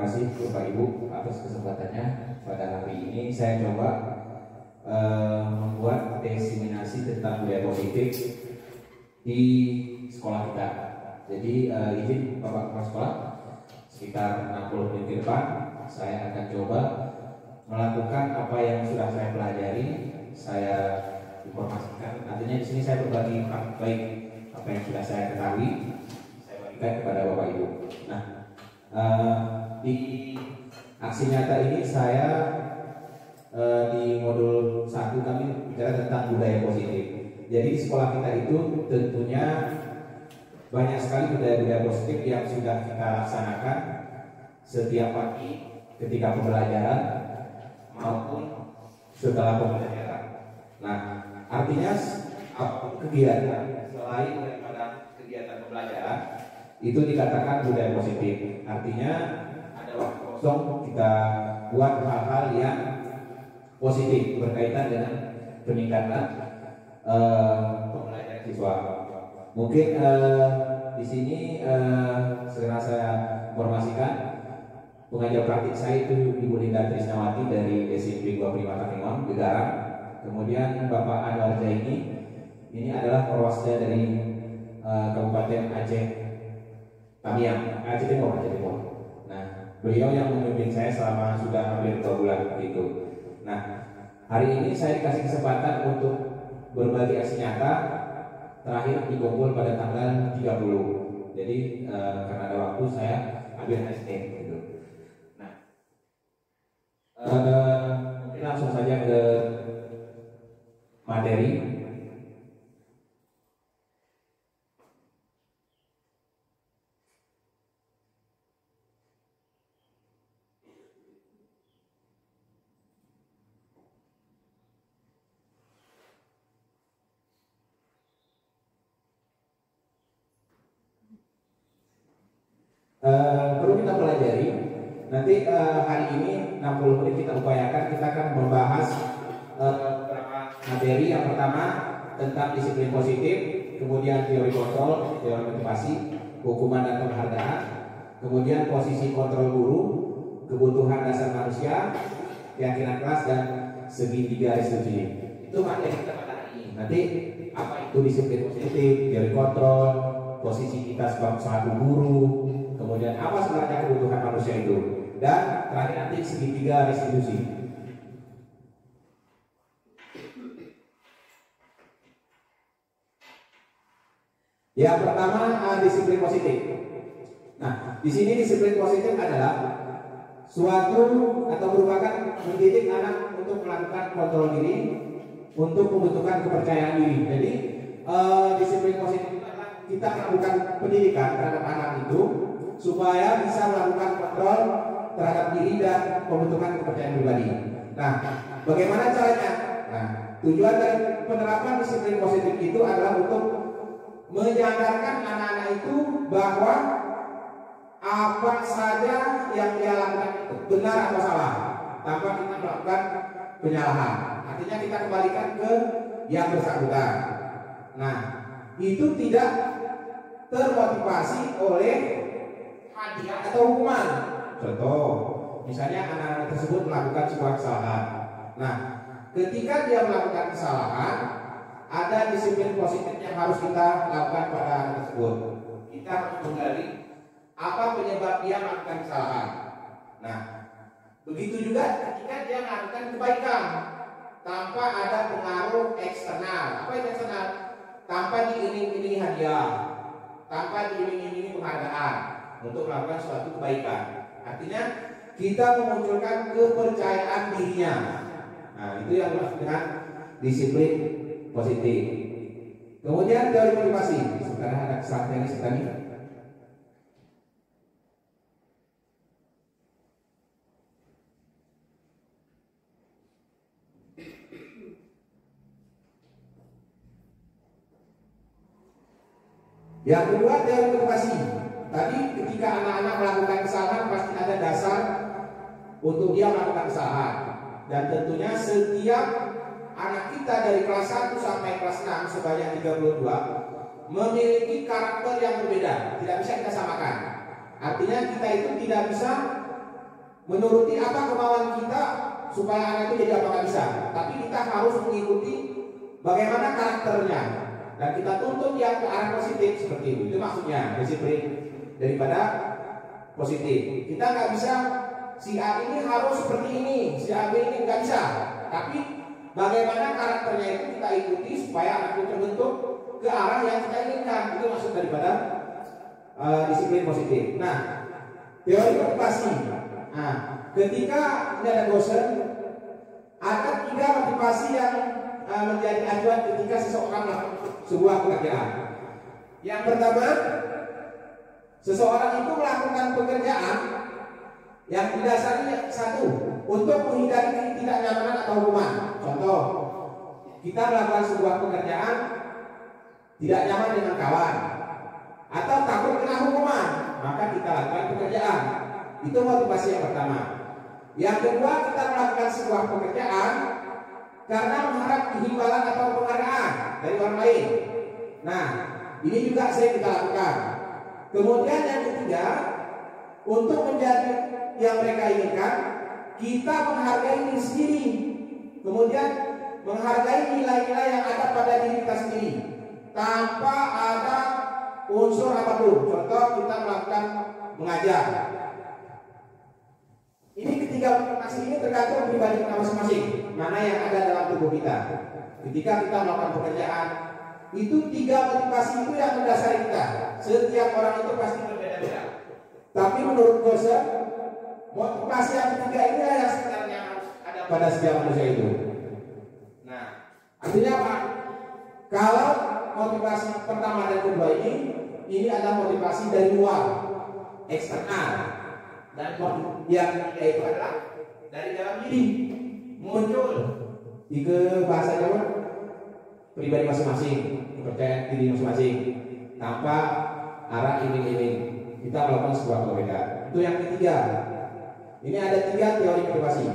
kasih Bapak Ibu atas kesempatannya. Pada hari ini saya coba membuat diseminasi tentang budaya positif di sekolah kita. Jadi izin Bapak Kepala Sekolah, sekitar 60 menit ke depan saya akan coba melakukan apa yang sudah saya pelajari, saya informasikan. Artinya di sini saya berbagi baik apa yang sudah saya ketahui, saya bagikan kepada Bapak Ibu. Nah, di aksi nyata ini saya di modul 1 kami bicara tentang budaya positif. Jadi di sekolah kita itu tentunya banyak sekali budaya-budaya positif yang sudah kita laksanakan setiap pagi ketika pembelajaran maupun setelah pembelajaran. Nah, artinya kegiatan selain daripada kegiatan pembelajaran itu dikatakan budaya positif. Artinya ada waktu kosong kita buat hal-hal yang positif berkaitan dengan peningkatan pembelajaran siswa. Mungkin di sini segera saya informasikan pengajar praktik saya itu Ibu Linda Trisnawati dari SMP 25 Takengon, Gegarang. Kemudian Bapak Anwar Zaini, ini adalah perwasda dari Kabupaten Aceh Tamiang, Aceh Timur. Nah, beliau yang memimpin saya selama sudah hampir 2 bulan itu. Nah, hari ini saya dikasih kesempatan untuk berbagi aksi nyata terakhir di Bogor pada tanggal 30. Jadi karena ada waktu saya ambil hashtag gitu. Nah, mungkin langsung saja ke materi. Perlu kita pelajari. Nanti hari ini 60 menit kita upayakan kita akan membahas beberapa materi. Yang pertama tentang disiplin positif, kemudian teori kontrol, teori motivasi, hukuman dan penghargaan, kemudian posisi kontrol guru, kebutuhan dasar manusia, keyakinan kelas, dan segitiga restitusi. Itu materi kita pada hari ini. Nanti apa itu disiplin positif, teori kontrol, posisi kita sebagai guru, kemudian apa sebenarnya kebutuhan manusia itu, dan terakhir nanti segitiga restitusi. Yang pertama disiplin positif. Nah, di sini disiplin positif adalah suatu atau merupakan mendidik anak untuk melakukan kontrol diri, untuk membutuhkan kepercayaan diri. Jadi disiplin positif itu adalah kita melakukan pendidikan terhadap anak itu supaya bisa melakukan kontrol terhadap diri dan pembentukan kepercayaan pribadi. Nah, bagaimana caranya? Nah, tujuan dari penerapan disiplin positif itu adalah untuk menyadarkan anak-anak itu bahwa apa saja yang dia lakukan itu benar atau salah, tanpa kita melakukan penyalahan. Artinya kita kembalikan ke yang bersangkutan. Nah, itu tidak termotivasi oleh hadiah atau hukuman. Contoh, misalnya anak-anak tersebut melakukan sebuah kesalahan. Nah, ketika dia melakukan kesalahan, ada disiplin positif yang harus kita lakukan pada anak tersebut. Kita harus menggali apa penyebab dia melakukan kesalahan. Nah, begitu juga ketika dia melakukan kebaikan tanpa ada pengaruh eksternal. Apa itu eksternal? Tanpa diiring-iringi hadiah, tanpa diiring-iringi penghargaan untuk melakukan suatu kebaikan. Artinya kita memunculkan kepercayaan dirinya. Nah, itu yang dimaksud dengan disiplin positif. Kemudian teori motivasi. Sekarang ada kesalahan sekali. Yang kedua, teori motivasi. Tadi ketika anak-anak melakukan kesalahan pasti ada dasar untuk dia melakukan kesalahan. Dan tentunya setiap anak kita dari kelas 1 sampai kelas 6 sebanyak 32 memiliki karakter yang berbeda, tidak bisa kita samakan. Artinya kita itu tidak bisa menuruti apa kemauan kita supaya anak itu jadi apa nggak bisa, tapi kita harus mengikuti bagaimana karakternya dan kita tuntut yang ke arah positif seperti itu. Itu maksudnya disiplin daripada positif. Kita nggak bisa si A ini harus seperti ini, si A B ini nggak bisa, tapi bagaimana karakternya itu kita ikuti supaya anak itu terbentuk ke arah yang kita inginkan. Itu maksud daripada disiplin positif. Nah, teori motivasi. Nah, ketika ini ada bosan, ada 3 motivasi yang menjadi acuan ketika seseorang melakukan sebuah pekerjaan. Yang pertama, seseorang itu melakukan pekerjaan yang didasari satu, untuk menghindari ketidaknyamanan atau hukuman. Contoh, kita melakukan sebuah pekerjaan tidak nyaman dengan kawan atau takut kena hukuman, maka kita lakukan pekerjaan. Itu motivasi yang pertama. Yang kedua, kita melakukan sebuah pekerjaan karena mengharap imbalan atau penghargaan dari orang lain. Nah, ini juga sering kita lakukan. Kemudian yang ketiga, untuk menjadi yang mereka inginkan, kita menghargai diri sendiri. Kemudian menghargai nilai-nilai yang ada pada diri kita sendiri tanpa ada unsur apapun. Contoh, kita melakukan mengajar. Ini ketiga motivasi ini tergantung pribadi kita masing-masing, mana yang ada dalam tubuh kita. Ketika kita melakukan pekerjaan, itu 3 motivasi itu yang mendasari kita. Setiap orang itu pasti berbeda-beda. Tapi menurut Goser, motivasi yang ketiga ini yang sebenarnya harus ada pada setiap manusia itu. Nah, artinya apa? Kalau motivasi pertama dan kedua ini adalah motivasi dari luar, eksternal. Dan yang itu adalah dari dalam diri, muncul di bahasa Jawa pribadi masing-masing, kepercayaan diri masing-masing, tanpa arah iming-iming kita melakukan sebuah perbedaan. Itu yang ketiga. Ini ada 3 teori motivasi.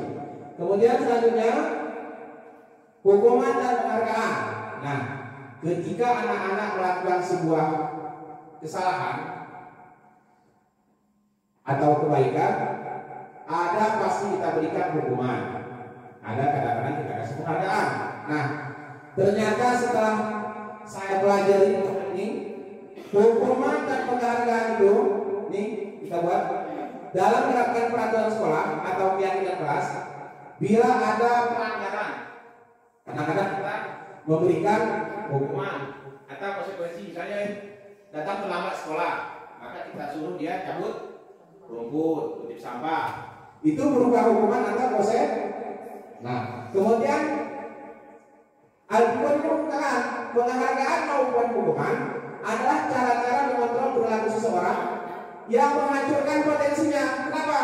Kemudian selanjutnya hukuman dan penghargaan. Nah, ketika anak-anak melakukan sebuah kesalahan atau kebaikan, ada pasti kita berikan hukuman, ada kadang-kadang kita kasih penghargaan. Nah, ternyata setelah saya pelajari ini, hukuman dan penghargaan itu, nih kita buat dalam menerapkan peraturan sekolah atau keyakinan kelas. Bila ada pelanggaran, kadang-kadang kita memberikan hukuman atau konsekuensi. Misalnya datang terlambat sekolah, maka kita suruh dia cabut rumput, kutip sampah. Itu berupa hukuman atau konsekuensi. Nah, kemudian Al-Quran mengatakan penghargaan maupun hukuman adalah cara-cara mengontrol perilaku seseorang yang menghancurkan potensinya. Kenapa?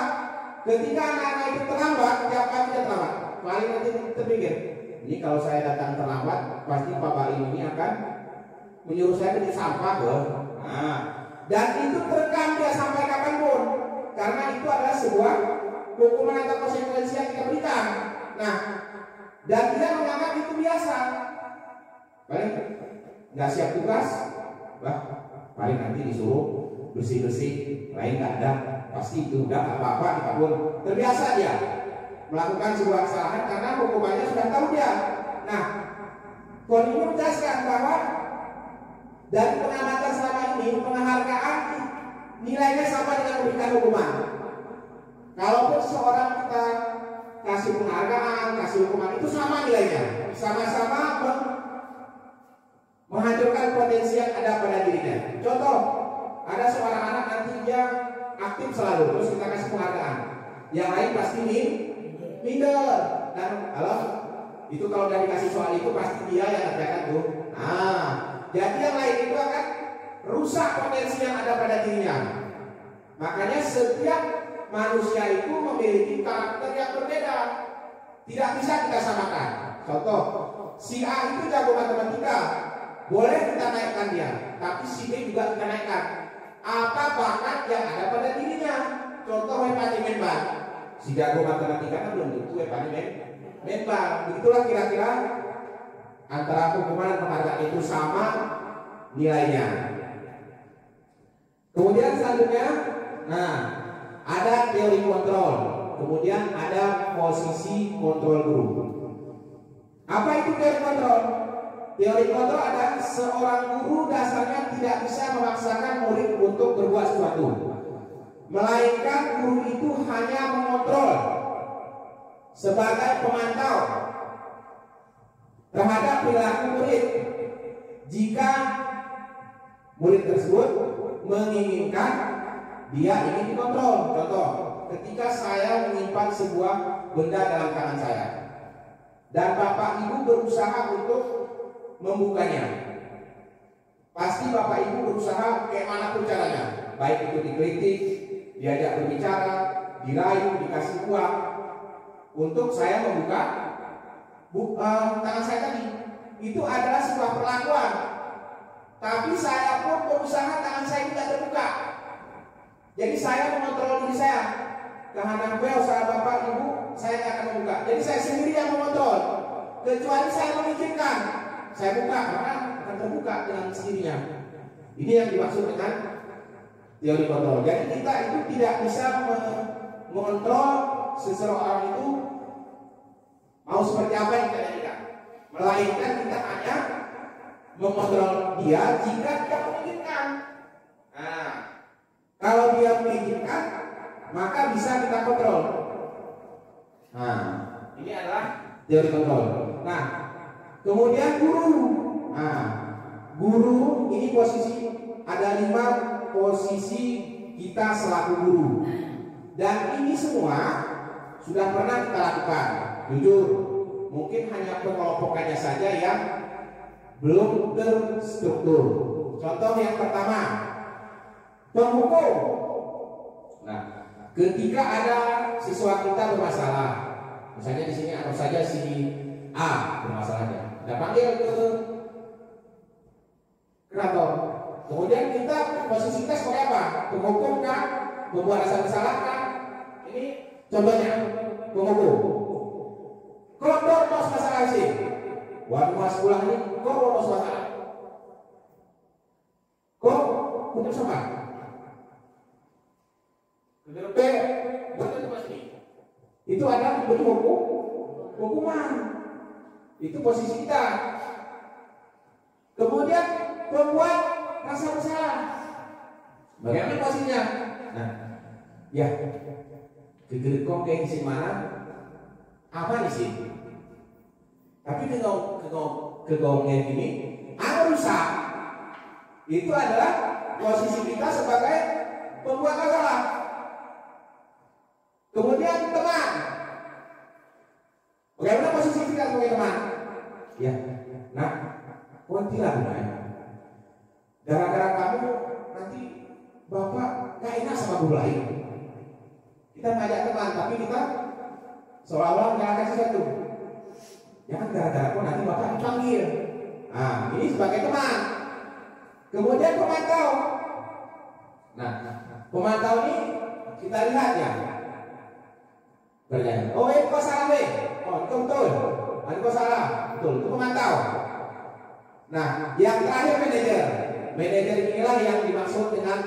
Ketika anak-anak itu terlambat, siapa tidak terlambat? Paling nanti terpikir, ini kalau saya datang terlambat, pasti Bapak ini akan menyuruh saya ke sampah loh. Nah, dan itu terekam dia sampai kapanpun, karena itu adalah sebuah hukuman atau konsekuensi yang kita berikan. Nah, dan dia menganggap itu biasa. Paling nggak siap tugas, paling nanti disuruh bersih-bersih, lain nggak ada, pasti itu udah apa-apa dikabul. Terbiasa dia melakukan sebuah kesalahan karena hukumannya sudah tahu dia. Nah, Koni menjelaskan bahwa dari pengamatan selama ini, penghargaan nilainya sama dengan memberikan hukuman. Kalaupun seorang kita kasih penghargaan, kasih hukuman, itu sama nilainya, sama-sama menghancurkan potensi yang ada pada dirinya. Contoh, ada seorang anak nanti dia aktif selalu, terus kita kasih penghargaan, yang lain pasti minder. Dan itu kalau udah dikasih soal itu pasti dia yang ngerjakan tuh. Nah, jadi yang lain itu akan rusak potensi yang ada pada dirinya. Makanya setiap manusia itu memiliki karakter yang berbeda, tidak bisa kita samakan. Contoh, si A itu jago matematika, boleh kita naikkan dia, tapi si B juga kita naikkan. Apa bakat yang ada pada dirinya? Contoh Wepani Menbal, si jago matematika kan belum tentu Wepani Menbal. Begitulah kira-kira antara hukuman dan penghargaan itu sama nilainya. Kemudian selanjutnya, nah, ada teori kontrol. Kemudian ada posisi kontrol guru. Apa itu teori kontrol? Teori kontrol adalah seorang guru dasarnya tidak bisa memaksakan murid untuk berbuat sesuatu, melainkan guru itu hanya mengontrol sebagai pemantau terhadap perilaku murid. Jika murid tersebut menginginkan, dia ingin dikontrol. Contoh, ketika saya menyimpan sebuah benda dalam tangan saya dan bapak ibu berusaha untuk membukanya, pasti bapak ibu berusaha bagaimana pun caranya, baik itu dikritik, diajak berbicara, dirayu, dikasih uang untuk saya membuka tangan saya tadi. Itu adalah sebuah perlakuan. Tapi saya pun berusaha tangan saya tidak terbuka. Jadi saya mengontrol diri saya. Kehendak usaha bapak ibu saya tidak akan membuka. Jadi saya sendiri yang mengontrol. Kecuali saya mengizinkan, saya buka, maka akan terbuka dengan sendirinya. Ini yang dimaksud dengan teori kontrol. Jadi kita itu tidak bisa mengontrol seseorang itu mau seperti apa yang kita inginkan, melainkan kita hanya mengontrol dia jika dia menginginkan. Nah, kalau dia menginginkan, maka bisa kita kontrol. Nah, ini adalah teori kontrol. Nah, kemudian guru. Nah, guru ini posisi, ada 5 posisi kita selaku guru. Dan ini semua sudah pernah kita lakukan. Jujur, mungkin hanya pengelompokannya saja yang belum terstruktur. Contoh yang pertama, penghukum. Nah, ketika ada siswa kita bermasalah, misalnya di sini atau saja si A bermasalahnya, kita panggil ke kurator. Kemudian kita posisi kita sebagai apa? Penghukum kan, membuat rasa bersalah kan? Ini contohnya penghukum. Kalau boros masalah sih, waduh mas pulang ini, kok boros masalah? Kok hukum sama? Itu ada bentuk hukuman. Itu posisi kita. Kemudian membuat rasa bersalah. Bagaimana posisinya? Nah, ya, kegedekong kayak di mana? Apa di sini? Tapi kegongnya ini, apa rusak? Itu adalah posisi kita sebagai pembuat masalah. Kemudian teman. Bagaimana posisi kita sebagai teman? Ya, nah, kuntilah gunanya. Gara-gara kamu nanti bapak gak enak sama guru lain. Kita ngajak teman, tapi kita seolah-olah menyalahkan sesuatu. Jangan gara-gara kok nanti bapak dipanggil. Nah, ini sebagai teman. Kemudian pemantau. Nah, pemantau ini kita lihat ya. Berjalan. Oh, ini kok salah weh. Oh, itu betul. Ini kok salah. Betul. Itu pemantau. Nah, yang terakhir manajer. Manajer inilah yang dimaksud dengan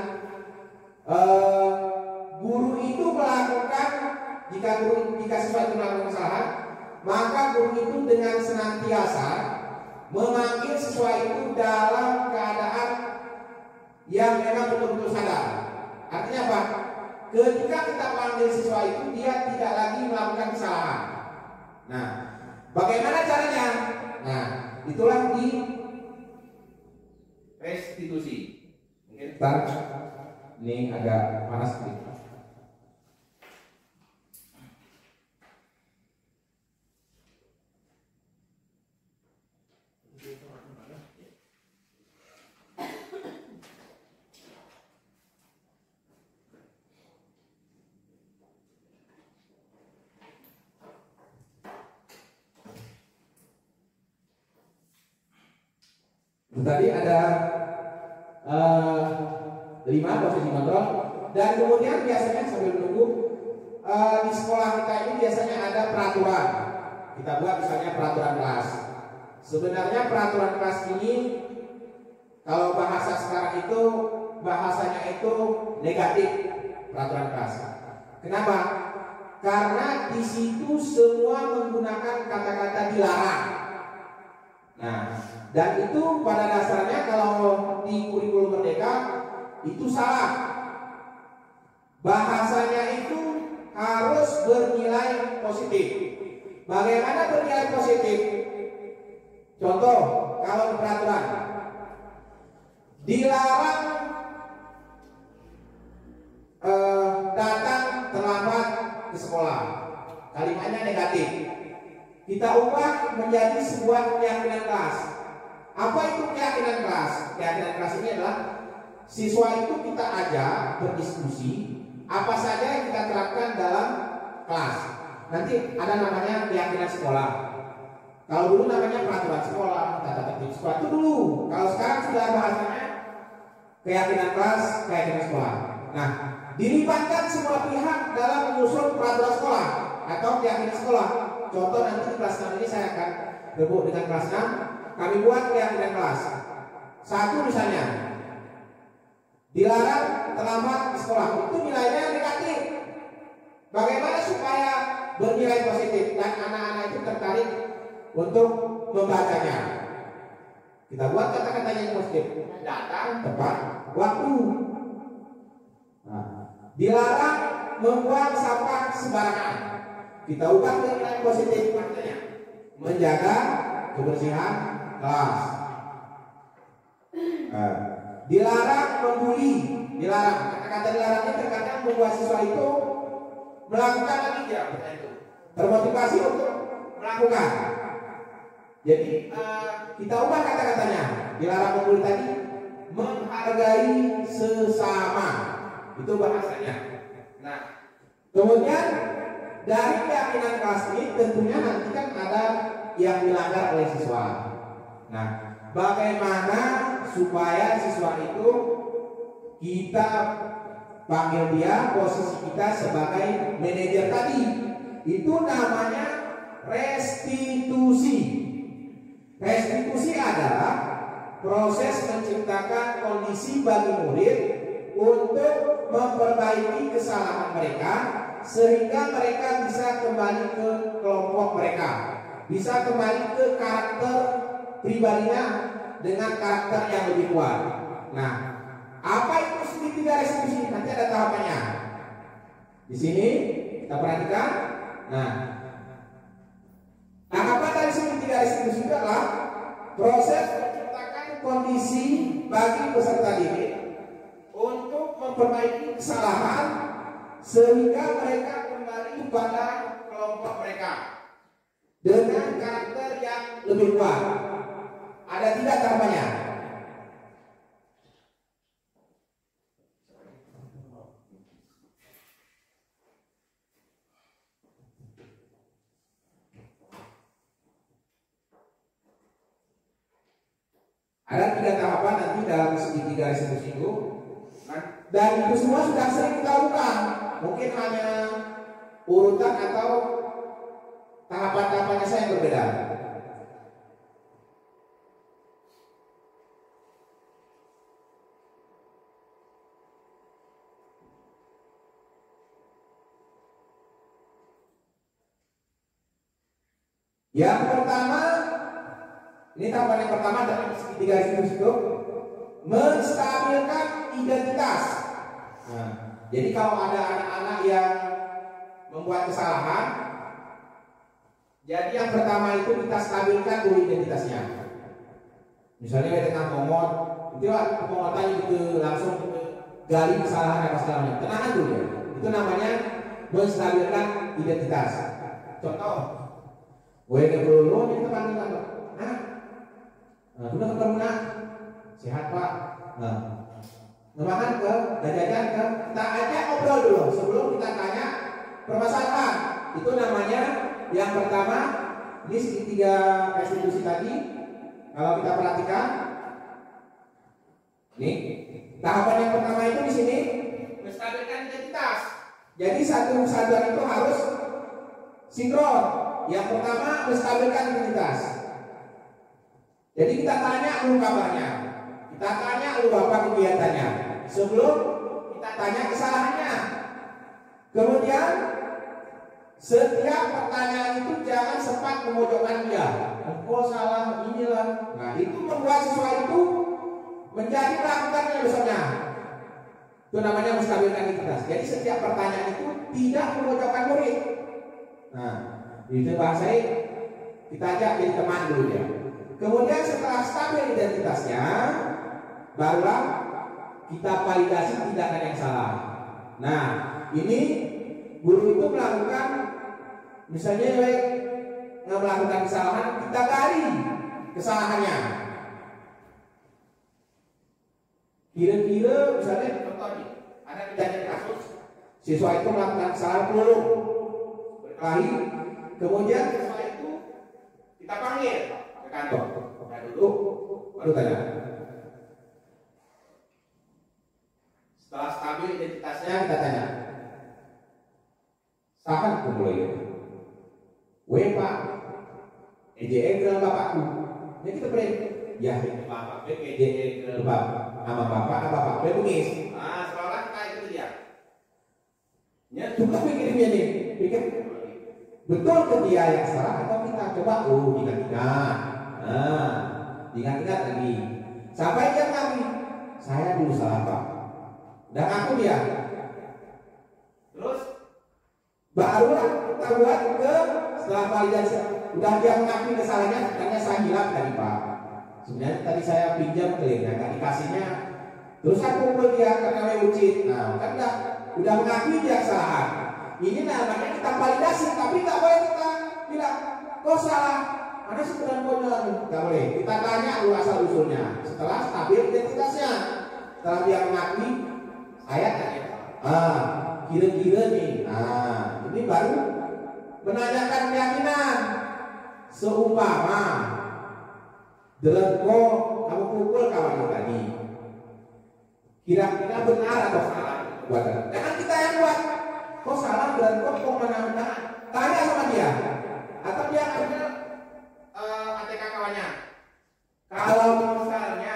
guru itu melakukan, jika siswa itu melakukan kesalahan, maka guru itu dengan senantiasa memanggil siswa itu dalam keadaan yang memang betul-betul sadar. Artinya apa? Ketika kita panggil siswa itu, dia tidak lagi melakukan kesalahan. Nah, bagaimana caranya? Nah, itulah di restitusi. Mungkin ini agak panas sedikit. Tadi ada 5 posisi kontrol, dan kemudian biasanya sambil menunggu di sekolah kita ini biasanya ada peraturan. Kita buat misalnya peraturan kelas. Sebenarnya peraturan kelas ini kalau bahasa sekarang itu bahasanya itu negatif, peraturan kelas. Kenapa? karena di situ semua menggunakan kata-kata dilarang. Nah, dan itu pada dasarnya kalau di kurikulum Merdeka itu salah. Bahasanya itu harus bernilai positif. Bagaimana bernilai positif? Contoh, kalau peraturan dilarang datang terlambat ke sekolah, kalimatnya negatif. Kita ubah menjadi sebuah keyakinan kelas. Apa itu keyakinan kelas? Keyakinan kelas ini adalah siswa itu kita ajak berdiskusi apa saja yang kita terapkan dalam kelas. Nanti ada namanya keyakinan sekolah. Kalau dulu namanya peraturan sekolah, tata tertib sekolah itu dulu. Kalau sekarang sudah bahasanya keyakinan kelas, keyakinan sekolah. Nah, dilibatkan semua pihak dalam menyusun peraturan sekolah atau keyakinan sekolah. Contoh nanti di kelas 6 ini saya akan rebut dengan kelas 6. Kami buat keyakinan kelas. Satu misalnya, dilarang terlambat di sekolah. Itu nilainya negatif. Bagaimana supaya bernilai positif dan anak-anak itu tertarik untuk membacanya? Kita buat kata-katanya yang positif. Datang tepat waktu. Nah, dilarang membuang sampah sembarangan. Kita ubah dengan positif maknanya. Menjaga kebersihan kelas. Dilarang membuli. Dilarang. Kata-kata dilarang ini terkadang membuat siswa itu melakukan lagi ya, termotivasi untuk melakukan. Jadi kita ubah kata-katanya. Dilarang membuli tadi, menghargai sesama. Itu bahasanya. Nah, kemudian dari keyakinan kelas ini tentunya nanti kan ada yang dilanggar oleh siswa. Nah, bagaimana supaya siswa itu kita panggil dia posisi kita sebagai manajer tadi? Itu namanya restitusi. Restitusi adalah proses menciptakan kondisi bagi murid untuk memperbaiki kesalahan mereka sehingga mereka bisa kembali ke kelompok mereka, bisa kembali ke karakter pribadinya dengan karakter yang lebih kuat. Nah, apa itu segitiga restitusi? Nanti ada tahapannya. Di sini kita perhatikan. Nah, tahapan dari segitiga restitusi itu adalah proses menciptakan kondisi bagi peserta didik untuk memperbaiki kesalahan sehingga mereka kembali pada kelompok mereka dengan karakter yang lebih kuat. Ada 3 tahapannya. Ada 3 tahapan nanti dalam segitiga restitusi itu. Dan itu semua sudah sering kita lakukan. Mungkin hanya urutan atau tahapan-tahapannya saya yang berbeda. Yang pertama, ini tahapan yang pertama dalam segitiga restitusi itu menstabilkan identitas. Nah, jadi kalau ada anak-anak yang membuat kesalahan, jadi yang pertama itu kita stabilkan dulu identitasnya. Misalnya kita tengah ngomong, itu pengotannya gitu langsung gali kesalahan apa segalanya. Tenang dulu ya. Itu namanya menstabilkan identitas. Contoh, gue ke dulu ini teman kantor. Sudah ketemu nak, sehat pak. Ngemakan ke, jajan ke, kita ajak ngobrol dulu sebelum kita tanya permasalahan. Itu namanya yang pertama, ini segitiga restitusi tadi. Kalau kita perhatikan, nih tahapan yang pertama itu di sini menstabilkan identitas. Jadi satu kesatuan itu harus sinkron. Yang pertama menstabilkan identitas. Jadi kita tanya lu kabarnya, kita tanya lu apa kegiatannya, sebelum kita tanya kesalahannya. Kemudian Setiap pertanyaan itu jangan sempat memojokkan dia. Oh salah inilah. Nah itu membuat siswa itu menjadi melakukannya besarnya. Itu namanya menstabilkan identitas. Jadi setiap pertanyaan itu tidak memojokkan murid. Nah itu bahasanya kita ajak jadi teman dulu ya. Kemudian setelah stabil identitasnya, barulah kita validasi tindakan yang salah. Nah ini guru itu melakukan, misalnya melakukan kesalahan, kita gali kesalahannya. Kira-kira misalnya contoh nih, ada kejadian kasus siswa itu melakukan kesalahan peluru berkelahi, kemudian siswa itu kita panggil ke kantor, nah duduk, baru tanya. Setelah stabil identitasnya kita tanya, sahan kumulai Pak, EJE ke bapakku. Ini kita beri, ya bapak, EJE ke bapak, sama bapak bengis. Nah, seolah kita itu dia. Ya, juga pikirnya nih, pikir betul ke dia yang salah atau kita coba ingat-ingat. Nah, ingat-ingat lagi. Sampai dia ngaku, saya dulu salah Pak. Dan aku dia. Terus barulah kita buat ke setelah validasi, udah dia mengakui kesalahannya, katanya saya hilang tadi Pak. Sebenarnya tadi saya pinjam klaimnya, nggak dikasihnya. Terus aku kumpul dia karena ucit. Nah, kan udah mengakui dia kesalahan. Ini namanya kita validasi, tapi nggak boleh kita bilang kok salah. Karena sebenarnya konyol, nggak boleh. Kita tanya dulu asal usulnya. Setelah stabil identitasnya, setelah dia mengakui, saya tanya, kira-kira nih, ini baru menanyakan keyakinan. Seumpama Delenko kamu pukul kawan tadi, kira-kira benar atau salah buatan? Jangan kita yang buat. Kok salah Delenko kok mana-mana? Tanya sama dia. Atau dia ambil ATK kawannya. Kalau misalnya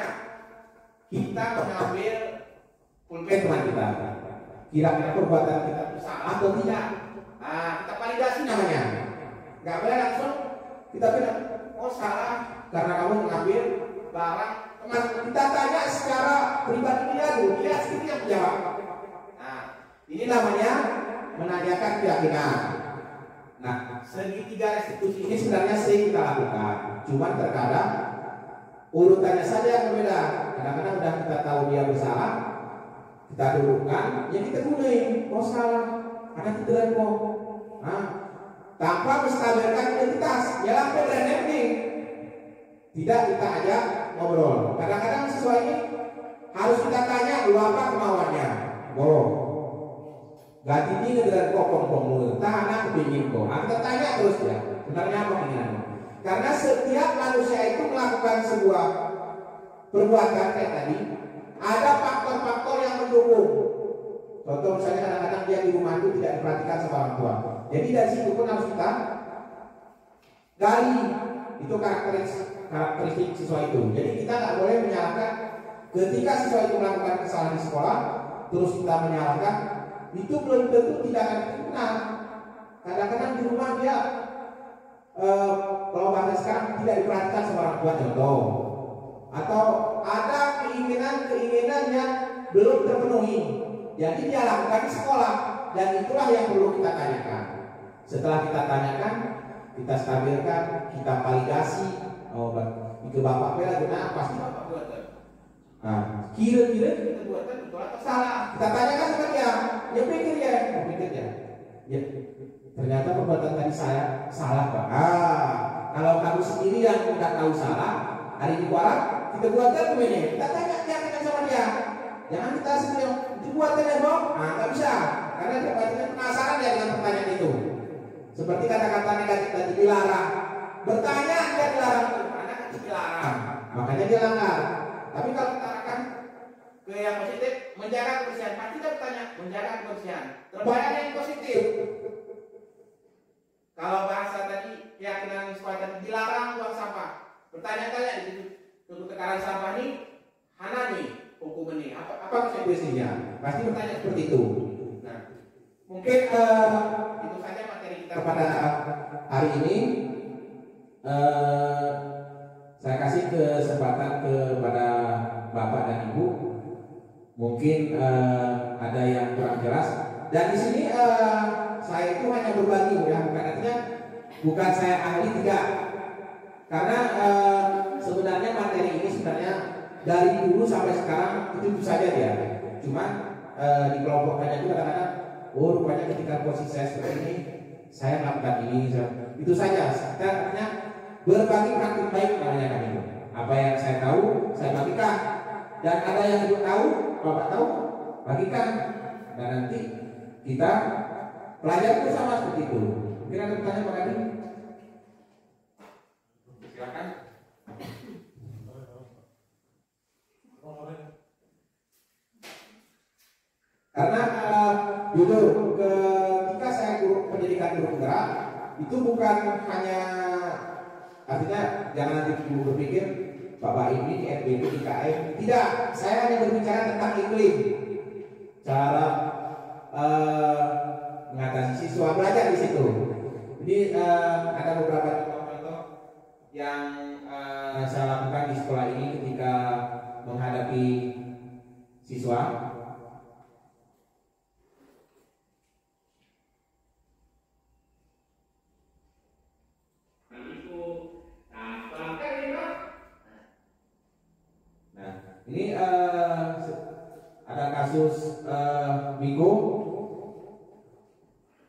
kita mengambil pulpen teman kita, kira-kira perbuatan kita salah atau tidak? Nah, kita validasi namanya. Nggak boleh langsung kita bilang, oh salah karena kamu mengambil barang teman. Kita tanya secara pribadi dia dulu, dia sendiri yang menjawab. Nah, ini namanya menanyakan keyakinan. Nah, segitiga restitusi ini sebenarnya sering kita lakukan. Cuman terkadang urutannya saja yang berbeda. Kadang-kadang udah kita tahu dia bersalah, kita dudukkan, ya kita gunain, oh salah, karena kita kok. Nah, tanpa menstabilkan identitas, ya langsung branding. Tidak kita ajak ngobrol. Kadang-kadang siswa ini harus kita tanya dulu apa kemauannya. Oh, ganti ini dengan kokong-kokong, tahanan kepingin kok. Kita tanya terus ya, sebenarnya apa keinginanmu? Karena setiap manusia itu melakukan sebuah perbuatan kayak tadi, ada faktor-faktor yang mendukung. Contoh misalnya kadang-kadang dia di rumah itu tidak diperhatikan sama orang tua. Jadi dari situ pun harus kita gali itu karakteristik siswa itu. Jadi kita nggak boleh menyalahkan ketika siswa itu melakukan kesalahan di sekolah, terus kita menyalahkan, itu belum tentu tidak akan benar. Kadang-kadang di rumah dia kalau bahasa sekarang tidak diperhatikan sama orang tua contoh, atau ada keinginan yang belum terpenuhi. Jadi dia lakukan di sekolah, dan itulah yang perlu kita tanyakan. Setelah kita tanyakan, kita stabilkan, kita validasi. Oh, itu bapak bela guna pasti bapak buatan. Nah, kira-kira kita buatan betul atau salah? Kita tanyakan sama dia. Ya pikir ya. Ya, ternyata perbuatan tadi saya salah Pak. Kalau kamu sendiri yang tidak tahu salah, hari ini kualat, kita buatkan begini. Kita tanya sama dia. Jangan kita sendiri dibuatkan ya Bob. Nggak bisa. Karena dia penasaran ya dengan pertanyaan itu. Seperti kata-kata negatif tadi dilarang. Bertanya dia dilarang. Anak kecil dilarang. Makanya dia langgar. Tapi kalau kita akan ke yang positif, menjaga kebersihan. Pasti kita bertanya, menjaga kebersihan. Terbayang yang positif. Kalau bahasa tadi keyakinan sekolah tadi dilarang buang sampah. Bertanya-tanya untuk tekanan sampah ini, Hana nih hukum ini. Apa konsekuensinya? Pasti bertanya seperti itu. Nah, mungkin itu saja materi kita pada hari ini saya kasih kesempatan kepada Bapak dan Ibu, mungkin ada yang kurang jelas. Dan di sini saya itu hanya berbagi, ya, bukan artinya bukan saya ahli, tidak. Karena sebenarnya materi ini sebenarnya dari dulu sampai sekarang itu saja dia. Cuman dikelompokkan itu kadang-kadang, oh rupanya ketika posisi saya seperti ini, saya melakukan ini, itu saja. Kita artinya berbagi praktik baik namanya kami. Apa yang saya tahu, saya bagikan. Dan ada yang ibu tahu, bapak tahu, bagikan. Dan nanti kita pelajari bersama seperti itu. Mungkin ada pertanyaan Pak Adi? Silakan. Karena jujur, ketika saya pendidikan guru penggerak, itu bukan hanya, artinya jangan nanti ibu berpikir Bapak ini di FBB, di KM, tidak. Saya hanya berbicara tentang iklim, cara mengatasi siswa belajar di situ. Jadi ada beberapa contoh-contoh yang saya lakukan di sekolah ini ketika menghadapi siswa. Ini ada kasus Miko.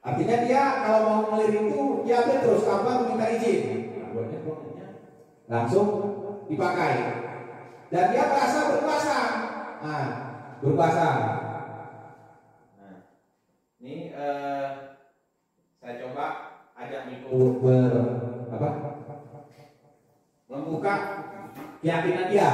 Artinya dia kalau mau ngelirik itu dia ambil terus tanpa meminta izin. Langsung dipakai. Dan dia merasa berkuasa. Nah, berkuasa. Nah, ini saya coba ajak Miko membuka keyakinan dia.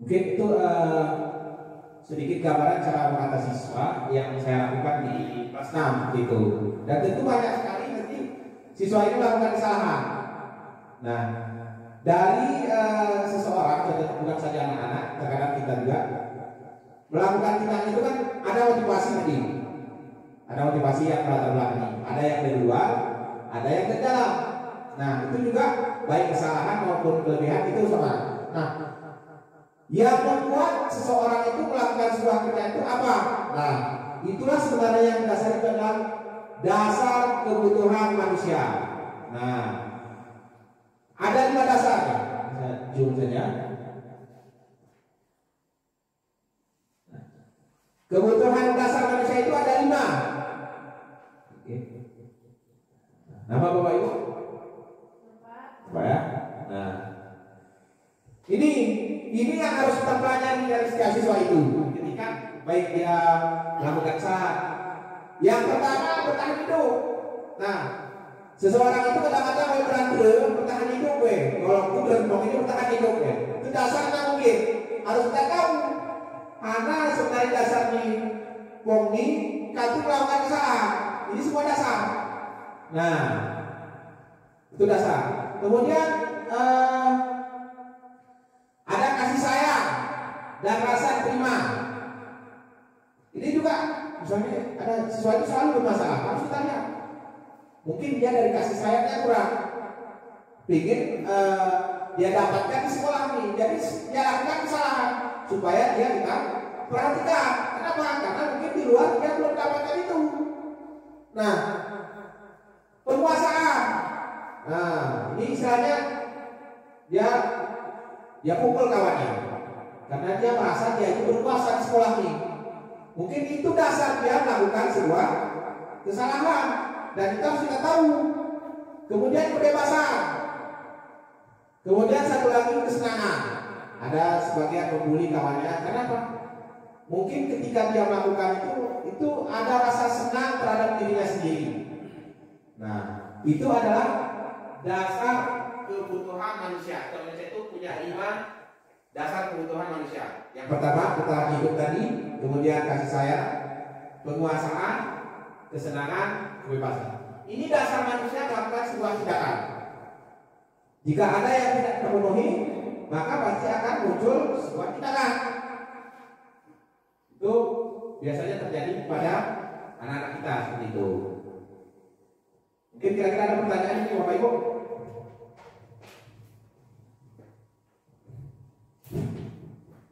Mungkin itu sedikit gambaran cara mengatasi siswa yang saya lakukan di kelas 6 gitu. Dan tentu banyak sekali nanti siswa ini melakukan kesalahan. Nah, dari seseorang, bukan saja anak-anak, terkadang kita juga melakukan tindakan itu kan ada motivasi tadi. Ada motivasi yang berlatar belakang. Ada yang dari luar, ada yang dari dalam. Nah, itu juga baik kesalahan maupun kelebihan itu sama. Nah, yang membuat seseorang itu melakukan sebuah kerjaan itu apa? Nah, itulah sebenarnya yang dasar itu adalah dasar kebutuhan manusia. Nah, ada 5 dasar. Saya zoom saja. Kebutuhan dasar manusia itu ada 5. Oke. Nama Bapak Ibu? Bapak ya. Nah, ini yang harus kita pelajari dari siswa itu. Ketika baik dia melakukan saat. Yang pertama bertahan hidup. Nah, seseorang itu kadang-kadang mau bertahan hidup, kalau aku berembong ini bertahan hidup, itu dasarnya mungkin harus kita tahu. Karena sebenarnya dasarnya Pongni katu melakukan kesalahan. Ini semua dasar. Nah, itu dasar. Kemudian ada kasih sayang dan rasa terima. Ini juga misalnya ada sesuatu selalu bermasalah, harus kita lihat. Mungkin dia dari kasih sayangnya kurang, ingin dia dapatkan di sekolah ini, jadi dia lakukan kesalahan supaya dia kita perhatikan. Kenapa? Karena mungkin di luar dia belum dapatkan itu. Nah, penguasaan. Nah, ini istilahnya dia pukul kawannya karena dia merasa dia itu berkuasa di sekolah ini. Mungkin itu dasar dia melakukan sebuah kesalahan dan kita harus kita tahu. Kemudian kebebasan. Kemudian satu lagi kesenangan. Ada sebagian membuli kawannya. Kenapa? Mungkin ketika dia melakukan itu ada rasa senang terhadap dirinya sendiri. Nah, itu adalah dasar kebutuhan manusia. Manusia itu punya 5 dasar kebutuhan manusia. Yang pertama bertahan hidup tadi, kemudian kasih sayang, penguasaan, kesenangan, kebebasan. Ini dasar manusia melakukan sebuah tindakan. Jika ada yang tidak terpenuhi, maka pasti akan muncul sebuah tindakan. Itu biasanya terjadi pada anak-anak kita seperti itu. Mungkin kira-kira ada pertanyaan ini Bapak Ibu?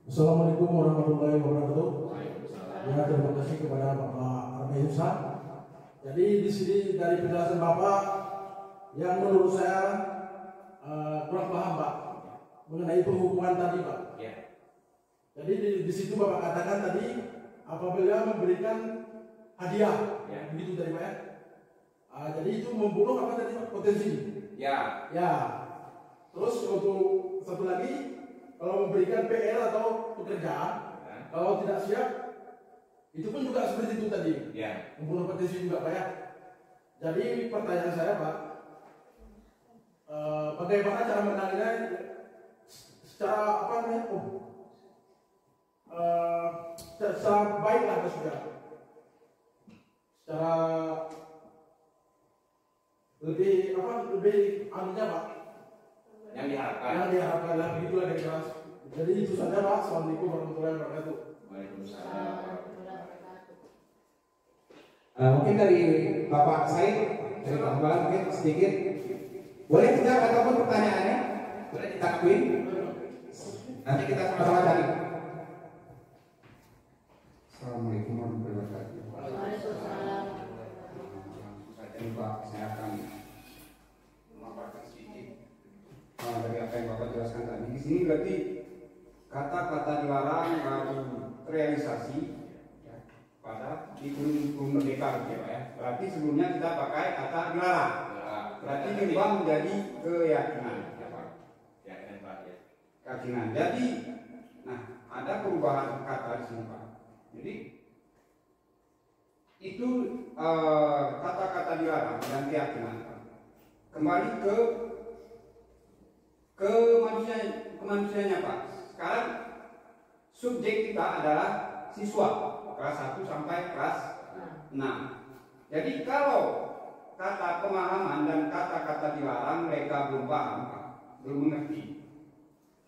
Assalamualaikum warahmatullahi wabarakatuh. Ya, terima kasih kepada Bapak Arme Yusa. Jadi di sini dari penjelasan Bapak yang menurut saya kurang paham Pak mengenai penghubungan tadi Pak. Ya. Jadi di situ Bapak katakan tadi apabila memberikan hadiah, begitu tadi Pak ya. Jadi itu membunuh apa tadi Pak? Potensi. Ya. Ya. Terus untuk satu lagi, kalau memberikan PR atau pekerjaan, kalau tidak siap, itu pun juga seperti itu tadi. Ya. Membunuh potensi juga Pak ya. Jadi pertanyaan saya Pak, bagaimana cara menanganinya secara apa namanya? Secara baik lah sudah. Secara lebih anunya Pak. Yang diharapkan. Yang diharapkan lah begitulah dari keras. Jadi itu saja Pak. Assalamualaikum warahmatullahi wabarakatuh. Waalaikumsalam. Mungkin dari Bapak Said, dari Pak Kepala mungkin sedikit. Boleh dijawab ataupun pertanyaannya boleh ditakwin. Nanti kita sama-sama cari. Assalamualaikum warahmatullahi wabarakatuh. Waalaikumsalam. Pak, saya akan memaparkan sedikit dari apa yang Bapak jelaskan tadi. Di sini berarti kata-kata dilarang baru terrealisasi pada di kurikulum merdeka gitu ya. Berarti sebelumnya kita pakai kata dilarang. Berarti diubah menjadi keyakinan. Keyakinan. Jadi, nah ada perubahan kata di sini Pak. Jadi itu kata-kata dilarang dan keyakinan Pak. Kembali ke manusianya Pak. Sekarang subjek kita adalah siswa kelas 1 sampai kelas 6. Jadi kalau kata pemahaman dan kata-kata dilarang mereka belum paham Pak, belum mengerti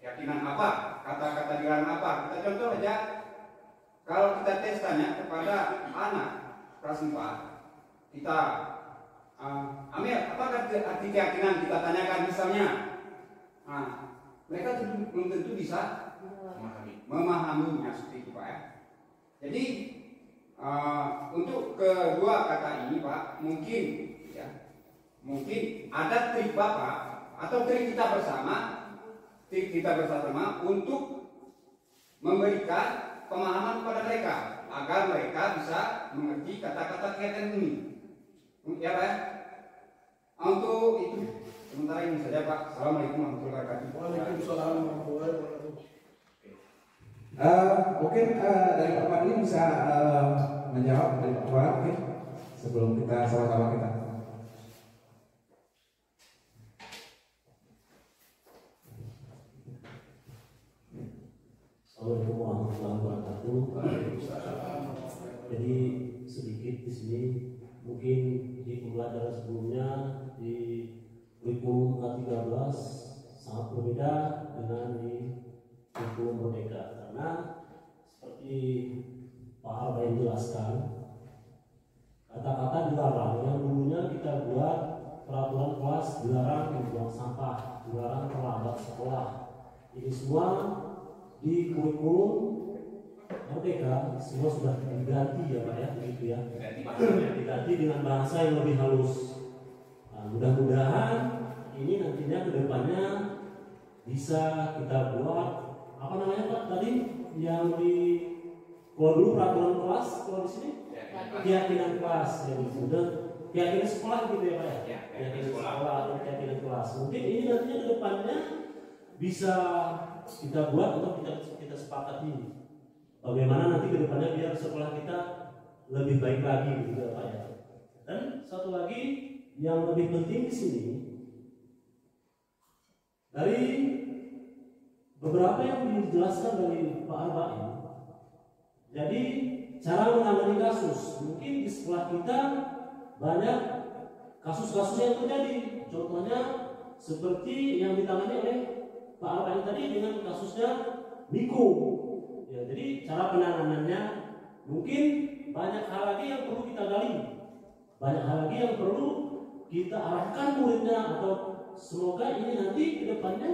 keyakinan apa, kata-kata dilarang apa. Kita contoh aja, kalau kita tes tanya kepada anak kelas 4, kita Amir, apa arti keyakinan, kita tanyakan misalnya, mereka belum tentu bisa memahaminya seperti itu Pak ya. Jadi untuk kedua kata ini Pak, mungkin ada trik Bapak atau trik kita bersama untuk memberikan pemahaman kepada mereka agar mereka bisa mengerti kata-kata kegiatan ini. Ya Pak. Untuk itu sementara ini saja Pak. Assalamualaikum warahmatullahi wabarakatuh. Waalaikumsalam warahmatullahi wabarakatuh. Mungkin dari Pak Fadli bisa menjawab dari Pak Wara mungkin sebelum kita sama-sama kita. Assalamualaikum warahmatullahi wabarakatuh. Jadi sedikit di sini mungkin di pembelajaran sebelumnya di kurikulum K13 sangat berbeda dengan di kurikulum Merdeka, karena seperti Pak Arba yang jelaskan, kata-kata dilarang yang dulunya kita buat peraturan kelas dilarang membuang sampah, dilarang terlambat sekolah. Ini semua di kurikulum Merdeka semua sudah diganti ya Pak ya, begitu ya. Diganti dengan bahasa yang lebih halus. Nah, mudah-mudahan ini nantinya kedepannya bisa kita buat apa namanya Pak tadi yang di kalau dulu peraturan kelas, kalau di sini keyakinan kelas ya gitu. Dan keyakinan sekolah gitu ya Pak ya. Keyakinan sekolah atau keyakinan kelas. Mungkin ini nantinya kedepannya bisa kita buat atau kita sepakati bagaimana nanti kedepannya biar sekolah kita lebih baik lagi gitu ya Pak ya. Dan satu lagi yang lebih penting di sini dari beberapa yang dijelaskan dari Pak Arba ini. Jadi cara menangani kasus mungkin di sekolah kita banyak kasus-kasus yang terjadi. Contohnya seperti yang ditangani oleh Pak Arba tadi dengan kasusnya Miko. Ya, jadi cara penanganannya mungkin banyak hal lagi yang perlu kita gali, banyak hal lagi yang perlu kita arahkan muridnya, atau semoga ini nanti kedepannya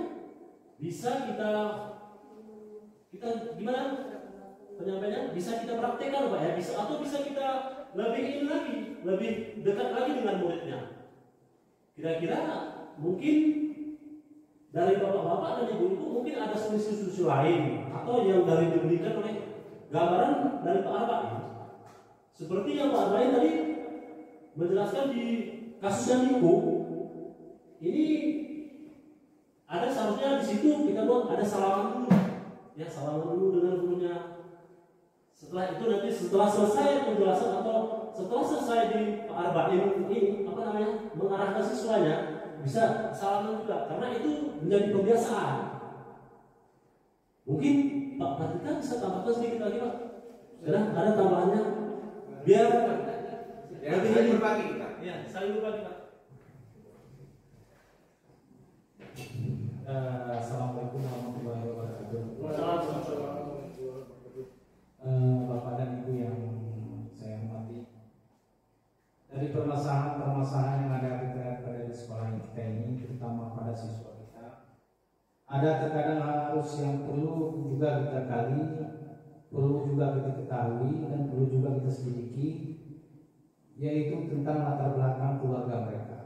bisa kita gimana penyampaiannya, bisa kita praktekkan Pak ya, bisa atau bisa kita lebih ini lagi, lebih dekat lagi dengan muridnya. Kira-kira mungkin dari bapak-bapak dan ibu-ibu mungkin ada solusi-solusi lain atau yang dari diberikan oleh gambaran dari Pak Arba ini. Seperti yang Pak Arba tadi menjelaskan di kasusnya Miko, ini ada seharusnya di situ kita buat ada salaman dulu, ya salaman dulu dengan gurunya. Setelah itu nanti setelah selesai penjelasan atau setelah selesai di Pak Arba ini apa namanya mengarahkan siswanya, bisa salaman juga, karena itu menjadi kebiasaan. Mungkin Pak Patrika bisa tambahkan sedikit lagi Pak, karena ada tambahannya biar Ya, saling berbagi kita. Ya, saling berbagi Pak. Assalamualaikum warahmatullahi wabarakatuh. Waalaikumsalam. Bapak dan Ibu yang saya hormati, dari permasalahan-permasalahan yang ada pada sekolah kita ini, terutama pada siswa kita, ada terkadang harus yang perlu juga kita gali, perlu juga kita ketahui, dan perlu juga kita selidiki, yaitu tentang latar belakang keluarga mereka.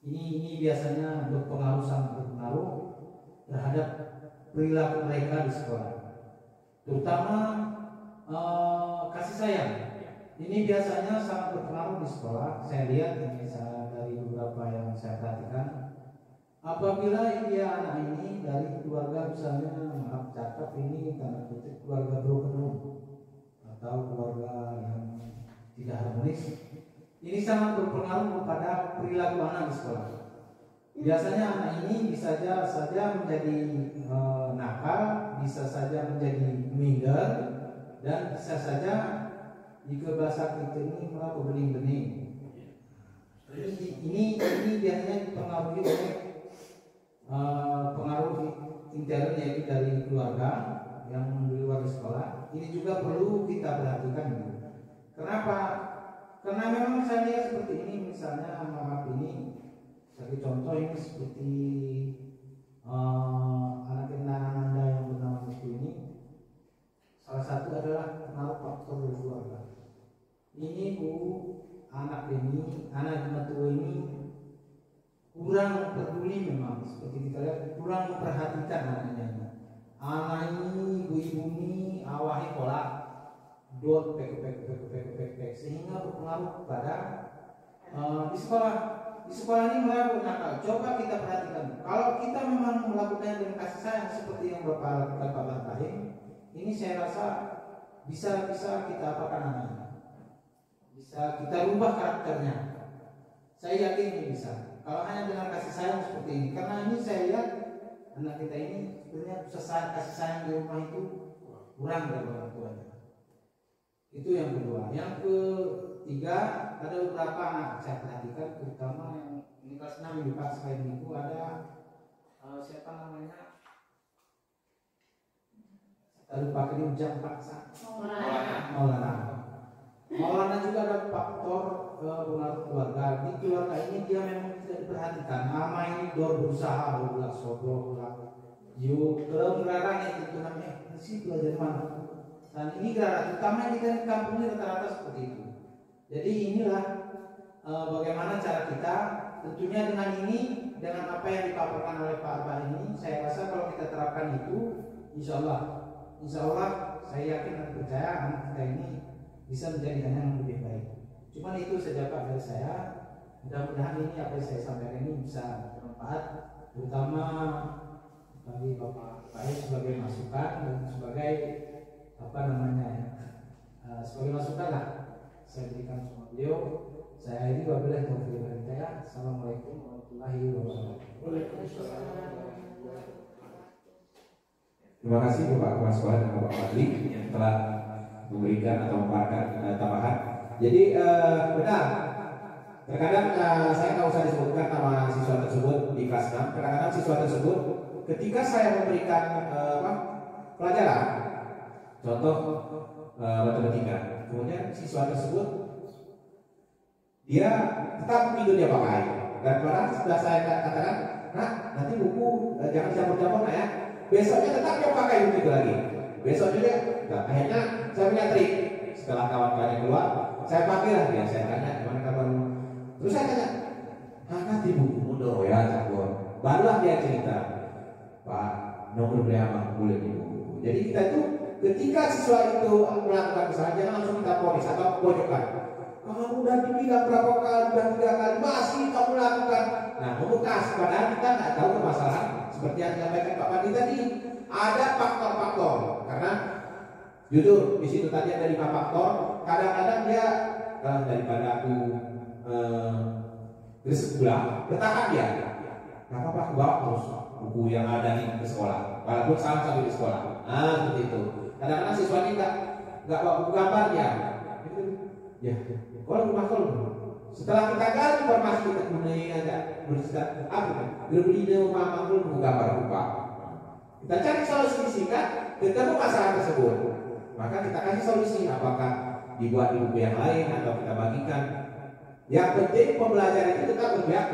Ini biasanya sangat berpengaruh terhadap perilaku mereka di sekolah, terutama kasih sayang. Ini biasanya sangat berpengaruh di sekolah. Saya lihat ini dari beberapa yang saya perhatikan, apabila dia anak ini dari keluarga misalnya, maaf cakap ini tanda kutip keluarga broken home atau keluarga yang tidak harmonis, ini sangat berpengaruh kepada perilaku anak di sekolah. Biasanya anak ini bisa saja menjadi nakal, bisa saja menjadi minder, dan bisa saja jika bahasa kita ini malah bening-bening. Ini biasanya dipengaruhi oleh pengaruh intern, yaitu dari keluarga yang di luar sekolah. Ini juga perlu kita perhatikan. Kenapa? Karena memang saya lihat seperti ini, misalnya maaf ini sebagai contoh, ini seperti anak Anda yang bernama Miku ini, salah satu adalah pengaruh faktor dari keluarga. Ini anak mertua ini kurang peduli, memang seperti kita lihat kurang memperhatikan anaknya. Anak ini ibu ini awahi kolak, dot pek sehingga berpengaruh pada di sekolah. Di sekolah ini melakukan nakal. Coba kita perhatikan. Kalau kita memang melakukannya dengan kasih sayang seperti yang Bapak lakukan Pak Bantahim, ini saya rasa bisa kita apakan namanya? Bisa kita rubah karakternya. Saya yakin ini bisa. Kalau hanya dengan kasih sayang seperti ini, karena ini saya lihat anak kita ini sebenarnya kasih sayang di rumah itu kurang dari orang tuanya. Itu yang kedua. Yang ketiga, ada beberapa anak saya perhatikan, terutama yang ini kelas 6 di Pak selain itu ada siapa namanya? Saya lupa jam Pak Maulana juga ada faktor pengaruh keluarga. Di keluarga ini dia memang tidak diperhatikan. Mama ini berusaha berulang sobrol, yuk kalau ngarangnya itu namanya sih belajar mana. Dan ini terutama di kampung ini rata-rata seperti itu. Jadi inilah bagaimana cara kita, tentunya dengan ini, dengan apa yang dipaparkan oleh Pak Arba ini, saya rasa kalau kita terapkan itu, insya Allah saya yakin dan percaya anak kita ini bisa menjadi anak yang lebih baik. Cuman itu saja Pak dari saya. Mudah-mudahan ini apa yang saya sampaikan ini bisa bermanfaat, terutama bagi Bapak saya sebagai masukan dan sebagai sebagai masukan lah saya berikan sama beliau. Saya ini wabillahi taufiq wal hidayah. Assalamualaikum warahmatullahi wabarakatuh. Terima kasih Bapak Kepala Sekolah dan Bapak Fadli yang telah memberikan atau memaparkan tambahan. Jadi benar, terkadang saya nggak usah disebutkan nama siswa tersebut di kelas 6. Kadang-kadang siswa tersebut ketika saya memberikan pelajaran, contoh matematika, kemudian siswa tersebut dia tetap tidur dia pakai, dan padahal sudah saya katakan, nah nanti buku jangan campur-campur ya. Besoknya tetap dia pakai buku itu lagi. Besok juga, nah, akhirnya saya punya trik. Setelah kawan-kawannya keluar, saya panggil lah dia, saya tanya gimana kabarmu. Terus saya tanya, nanti bukumu dong ya campur. Barulah dia cerita, Pak, nomor berapa boleh di buku. Jadi kita itu ketika siswa itu melakukan kesalahan, jangan langsung kita ponis atau pojokkan. Kamu udah dibilang berapa kali, udah 3 kali, masih kamu lakukan. Nah, membekas, padahal kita nggak tahu permasalahan. Seperti yang disampaikan Pak Padi tadi, ada faktor-faktor. Karena jujur di situ tadi ada 5 faktor. Kadang-kadang dia daripada aku sekolah, bertahan dia. Nggak apa-apa, aku bawa terus buku yang ada di sekolah. Walaupun salah sampai di sekolah. Nah, seperti itu. Kadang-kadang siswa ini nggak bawa buku gambar ya. Ya, kalau rumah setelah kita gali informasi kita mengenai aja bercerita apa kan? Berbeda rumah makhluk buku gambar rupa. Kita cari solusi singkat, ketemu masalah tersebut. Maka kita kasih solusi, apakah dibuat di buku yang lain atau kita bagikan. Yang penting pembelajar itu tetap berpihak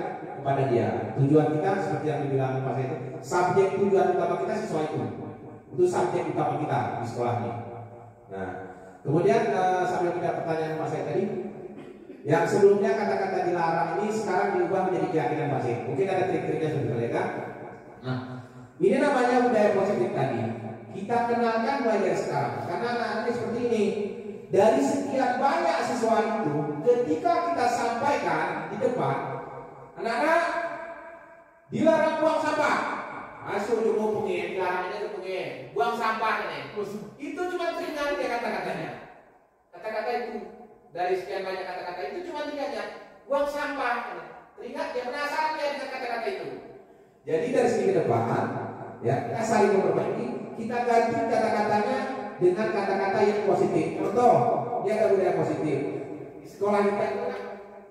kepada dia. Tujuan kita seperti yang dibilang Pak itu, subjek tujuan utama kita siswa itu subjek utama kita di sekolah ini. Nah, kemudian sambil kita pertanyaan Pak saya tadi, yang sebelumnya kata-kata dilarang ini sekarang diubah menjadi keyakinan Pak saya. Mungkin ada trik-triknya sebetulnya kan? Nah, ini namanya budaya positif tadi. Kita kenalkan mulai dari sekarang. Karena anak-anak seperti ini, dari sekian banyak siswa itu, ketika kita sampaikan di depan, anak-anak dilarang buang sampah. Masuk dulu pengen, dilarangnya itu pengen, buang sampah ini. Itu cuma ringan dia kata-katanya. Kata-kata itu dari sekian banyak kata-kata itu cuma 3 aja. Buang sampah. Teringat dia penasaran dia dengan kata-kata itu. Jadi dari segi ke depan, ya kita saling memperbaiki. Kita ganti kata-katanya dengan kata-kata yang positif. Contoh, dia ada budaya positif. Di sekolah kita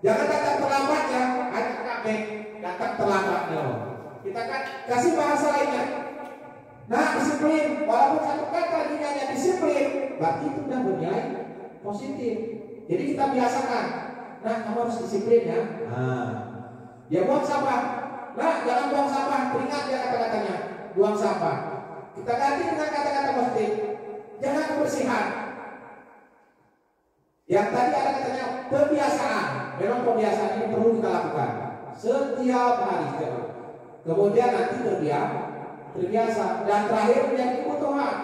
jangan datang terlambat ya, anak kabeh datang terlambat loh. Kita kan kasih bahasa lainnya. Nah, disiplin, walaupun satu kata dia hanya disiplin, berarti itu udah bernilai positif. Jadi kita biasakan. Nah, kamu harus disiplin ya. Nah, dia buang sampah. Nah, jangan buang sampah. Teringat ya kata-katanya, buang sampah. Kita ganti dengan kata-kata positif. Jangan kebersihan. Yang tadi ada katanya kebiasaan. Memang kebiasaan ini perlu kita lakukan setiap hari. Kemudian nanti terbiasa. Dan terakhir menjadi kebutuhan.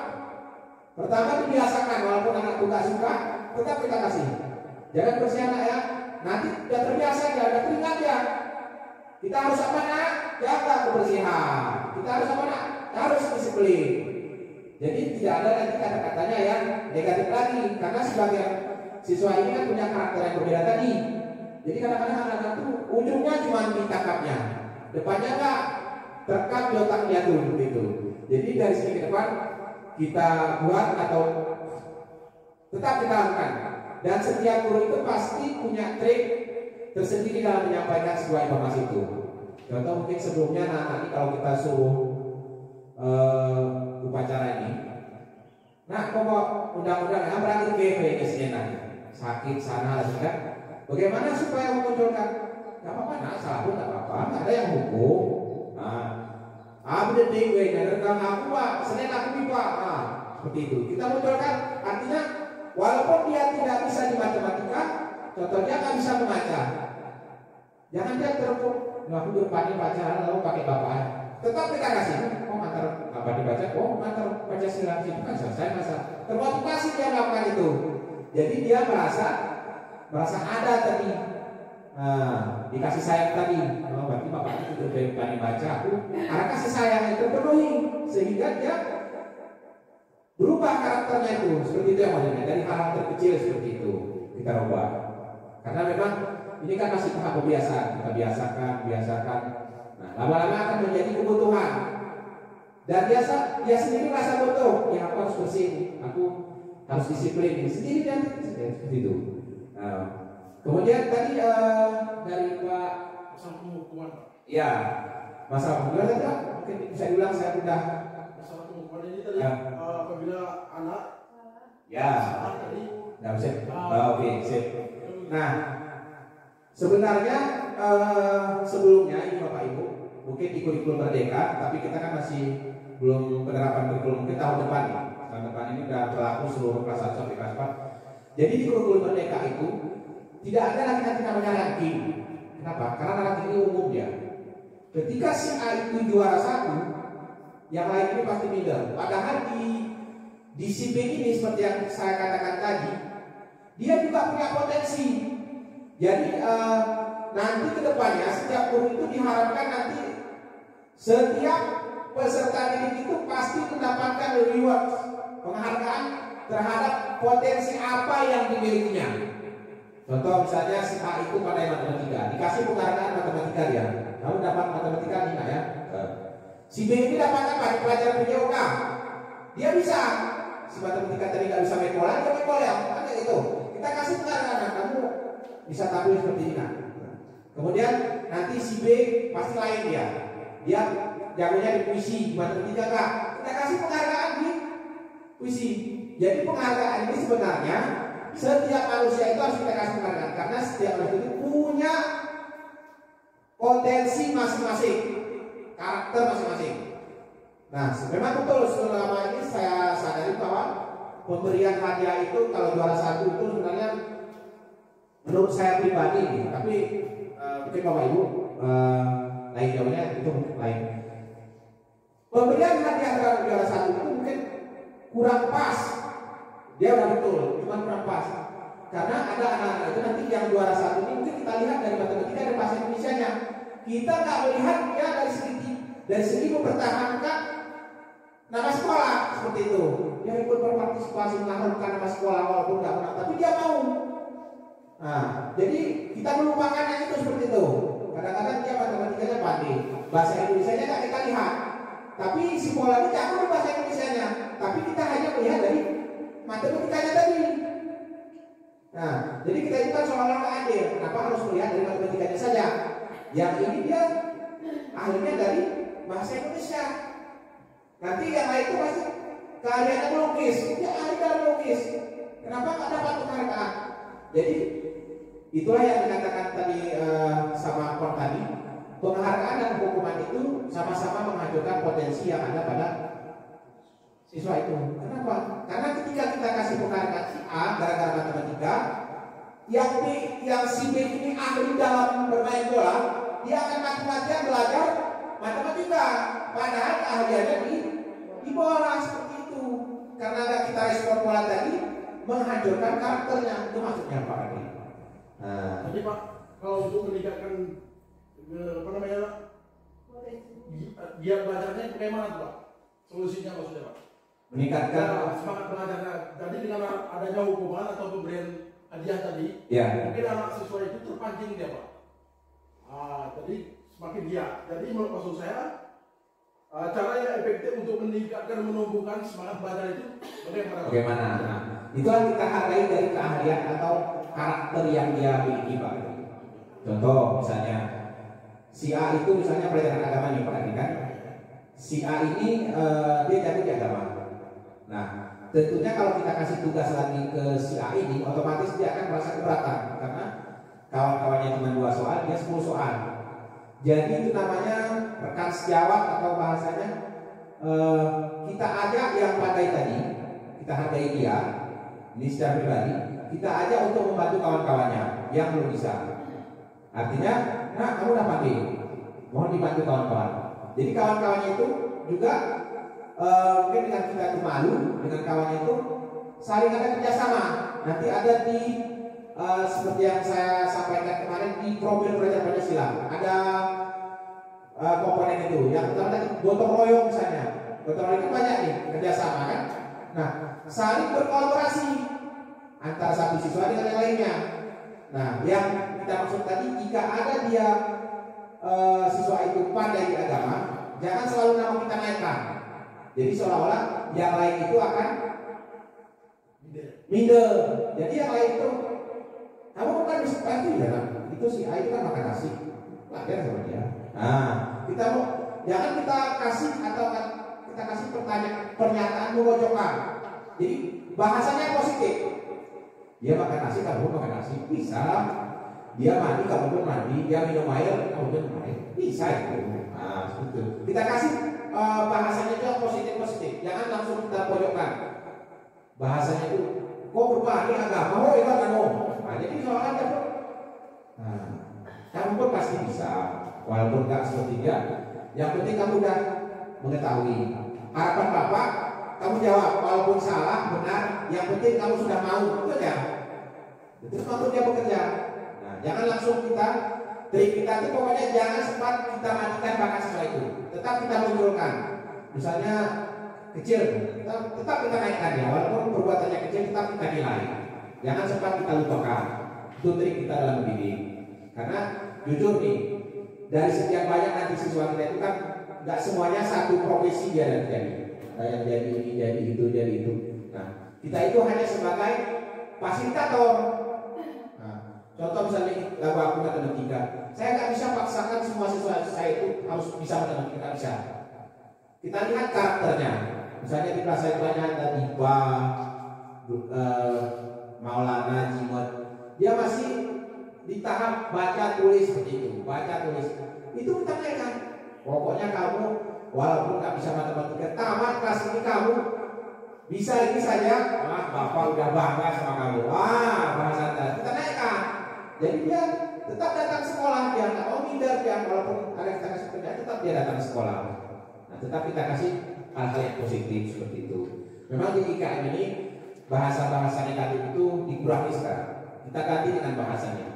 Pertama dibiasakan, walaupun anak itu nggak suka, tetap kita kasih. Jangan bersianak ya. Nanti udah terbiasa ya, udah teringat ya. Kita harus apa nak? Jaga kebersihan. Kita harus apa nak? Harus disiplin. Jadi tidak ada nanti kata-katanya yang negatif lagi, karena sebagian siswa ini kan punya karakter yang berbeda tadi. Jadi kadang-kadang anak-anak itu ujungnya cuma ditangkapnya, depannya nggak terekam di otaknya tuh begitu. Jadi dari sini ke depan kita buat atau tetap kita lakukan. Dan setiap guru itu pasti punya trik tersendiri dalam menyampaikan sebuah informasi itu. Contoh mungkin sebelumnya nanti kalau kita suruh upacara ini, nah pokok undang-undang yang berakhir GV nanti sakit sana kan. Bagaimana supaya memunculkan? Gak apa-apa, nah salah pun gak apa-apa, gak ada yang hukum. Nah, abdi tinggi, rekam aku pak, Senin aku pipa, nah seperti itu. Kita munculkan, artinya walaupun dia tidak bisa di matematika, contohnya nggak bisa membaca, jangan dia terpuk. Aku depannya baca lalu pakai bapak, tetap kita kasih. Oh antar apa dibaca? Oh antar baca silang itu kan selesai masa. Termotivasi dia melakukan itu. Jadi dia merasa ada tadi. Nah, dikasih sayang tadi. Oh berarti bapak itu depannya baca. Aku karena kasih sayang itu terpenuhi sehingga dia berubah karakternya itu. Seperti itu yang maksudnya dari hal terkecil seperti itu kita ubah. Karena memang ini kan masih tahap pembiasaan, kita biasakan. Nah, lama-lama akan menjadi kebutuhan. Dan dia sendiri merasa butuh. Ya aku harus bersih, aku harus disiplin sendiri dan seperti itu. Nah, kemudian tadi dari Pak Masalah pengukuhan. Ya, masalah pengukuhan tadi mungkin bisa diulang saya sudah. Masalah pengukuhan ini tadi Ya. Apabila anak Ya, tadi nggak bisa. Oke, sip. Nah, sebenarnya sebelumnya ini Bapak Ibu mungkin di kurikulum Merdeka, tapi kita kan masih belum penerapan kurikulum, mungkin tahun depan nih. Tahun depan ini sudah berlaku seluruh kelas 1 sampai kelas 4. Jadi di kurikulum Merdeka itu tidak ada lagi nanti namanya ranking. Kenapa? Karena ranking ini umum ya. Ketika si A itu juara 1, yang lain ini pasti middle. Padahal di si B ini seperti yang saya katakan tadi, dia juga punya potensi. Jadi nanti kedepannya setiap guru itu diharapkan nanti setiap peserta didik itu pasti mendapatkan reward, penghargaan terhadap potensi apa yang dimilikinya. Contoh misalnya si A itu pandai matematika, dikasih penghargaan matematika dia, kamu dapat matematika nih ya. Si B ini dapat apa? Di pelajaran PJOK, dia bisa. Si matematika tadi nggak bisa main bola, dia main bola, kan kayak itu. Kita kasih penghargaan, kamu bisa tampil seperti ini. Kemudian nanti si B pasti lain dia jagonya di puisi, di matematika kak. Kita kasih penghargaan di puisi. Jadi penghargaan ini sebenarnya setiap manusia itu harus kita kasih penghargaan karena setiap manusia itu punya potensi masing-masing, karakter masing-masing. Nah, memang betul selama ini saya sadari bahwa pemberian hadiah itu kalau juara 1 itu sebenarnya menurut saya pribadi, tapi mungkin Bapak Ibu lain jawabannya itu mungkin lain. Pemberian hadiah kalau juara 1 itu mungkin kurang pas. Dia udah betul, cuma kurang pas. Karena ada anak-anak itu nanti yang juara 1 ini mungkin kita lihat dari matematika dan bahasa Indonesianya. Kita nggak melihat dia dari segi mempertahankan nama sekolah seperti itu. Dia ikut berpartisipasi mengharumkan nama sekolah walaupun nggak menang, tapi dia mau. Nah, jadi kita melupakan yang itu seperti itu. Kadang-kadang dia matematikanya pandai, bahasa Indonesianya nggak kita lihat. Tapi si bola ini jago bahasa Indonesianya, tapi kita hanya melihat dari matematikanya tadi. Nah, jadi kita itu kan seolah-olah nggak adil. Kenapa harus melihat dari matematikanya saja? Yang ini dia ahlinya dari bahasa Indonesia. Nanti yang lain itu pasti keahliannya melukis, dia ahli dalam melukis. Kenapa nggak dapat penghargaan? Jadi itulah yang dikatakan tadi sama Kon tadi, penghargaan dan hukuman itu sama-sama menghancurkan potensi yang ada pada siswa itu. Kenapa? Karena ketika kita kasih penghargaan si A gara-gara matematika, yang si B ini ahli dalam bermain bola, dia akan mati-matian belajar matematika. Padahal keahliannya di bola seperti itu. karena nggak kita respon pola tadi menghancurkan karakternya. Itu maksudnya Pak Adi. Nah, Jadi Pak, kalau untuk meningkatkan apa namanya, dia belajarnya bagaimana tuh Pak? Solusinya maksudnya Pak? meningkatkan Semangat belajarnya. Jadi dengan adanya hukuman atau pemberian hadiah tadi, ya. mungkin anak siswa itu terpancing dia Pak. Jadi semakin dia. Jadi maksud saya, cara yang efektif untuk meningkatkan dan menumbuhkan semangat belajar itu bagaimana? Bagaimana? Nah, itu yang kita hargai dari keahlian atau karakter yang dia miliki Pak. Contoh misalnya si A itu misalnya pelajaran agama nih Pak Adi kan. Si A ini dia jago di agama. Nah, tentunya kalau kita kasih tugas lagi ke si A ini, otomatis dia akan merasa keberatan karena kawan-kawannya cuma 2 soal, dia 10 soal. Jadi itu namanya rekan sejawat atau bahasanya kita ajak yang pandai tadi, kita hargai dia, ini secara pribadi, kita ajak untuk membantu kawan-kawannya yang belum bisa. Artinya, nah kamu udah pandai, mohon dibantu kawan-kawan. Jadi kawan-kawannya itu juga mungkin dengan kita itu malu dengan kawannya itu saling ada kerjasama. Nanti ada di seperti yang saya sampaikan kemarin di profil belajar Pancasila ada komponen itu. Yang pertama tadi gotong royong misalnya. Gotong royong itu banyak nih kerjasama kan. Nah saling berkolaborasi antara satu siswa dengan yang lainnya. Nah yang kita maksud tadi jika ada dia siswa itu pandai di agama, jangan selalu nama kita naikkan. Jadi seolah-olah yang lain itu akan minder. Jadi yang lain itu kamu bukan bisa pasti ya, itu si A itu kan makan nasi, belajar sama dia. Nah, kita mau jangan kita kasih atau kita kasih pernyataan memojokkan. Jadi bahasanya positif. Dia makan nasi, kamu makan nasi, bisa. Dia mandi, kamu pun mandi. Dia minum air, kamu pun minum air, bisa itu. Nah, itu. Kita kasih bahasanya itu positif. Jangan langsung kita pojokkan. Bahasanya itu, kok berubah ini agama, oh itu agama. Nah, jadi soalnya aja pun, nah, kamu pun pasti bisa, walaupun nggak seperti dia. Yang penting kamu udah mengetahui. Harapan Bapak, kamu jawab, walaupun salah, benar. Yang penting kamu sudah mau bekerja. Terus waktu dia bekerja, nah, jangan langsung trik kita itu pokoknya jangan sempat kita matikan bakat siswa itu. Tetap kita munculkan. Misalnya kecil, tetap kita naikkan ya, walaupun perbuatannya kecil tetap kita nilai. Jangan sempat kita lupakan. Itu trik kita dalam mendidik. Karena jujur nih, dari sekian banyak nanti siswa kita itu kan nggak semuanya satu profesi dia dan jadi. Ada yang jadi ini, jadi itu. Nah, kita itu hanya sebagai fasilitator. Nah, contoh misalnya lagu aku matematika, saya nggak bisa paksakan semua siswa saya itu harus bisa matematika, nggak bisa. Kita lihat karakternya. Misalnya di kelas saya banyak ada Dipa, Maulana, Jimot, dia masih di tahap baca tulis seperti itu, baca tulis. Itu kita tanyakan. Pokoknya kamu walaupun nggak bisa matematika, tamat kelas ini kamu bisa ini saja. Bapak udah bangga sama kamu. Bahasa kita naikkan. Jadi dia tetap datang sekolah, dia nggak mau minder, dia walaupun ada kita kasih kerja, tetap dia datang sekolah. Nah, tetap kita kasih hal-hal yang positif seperti itu. Memang di IKM ini bahasa-bahasa negatif itu dikurangi sekarang. Kita ganti dengan bahasanya.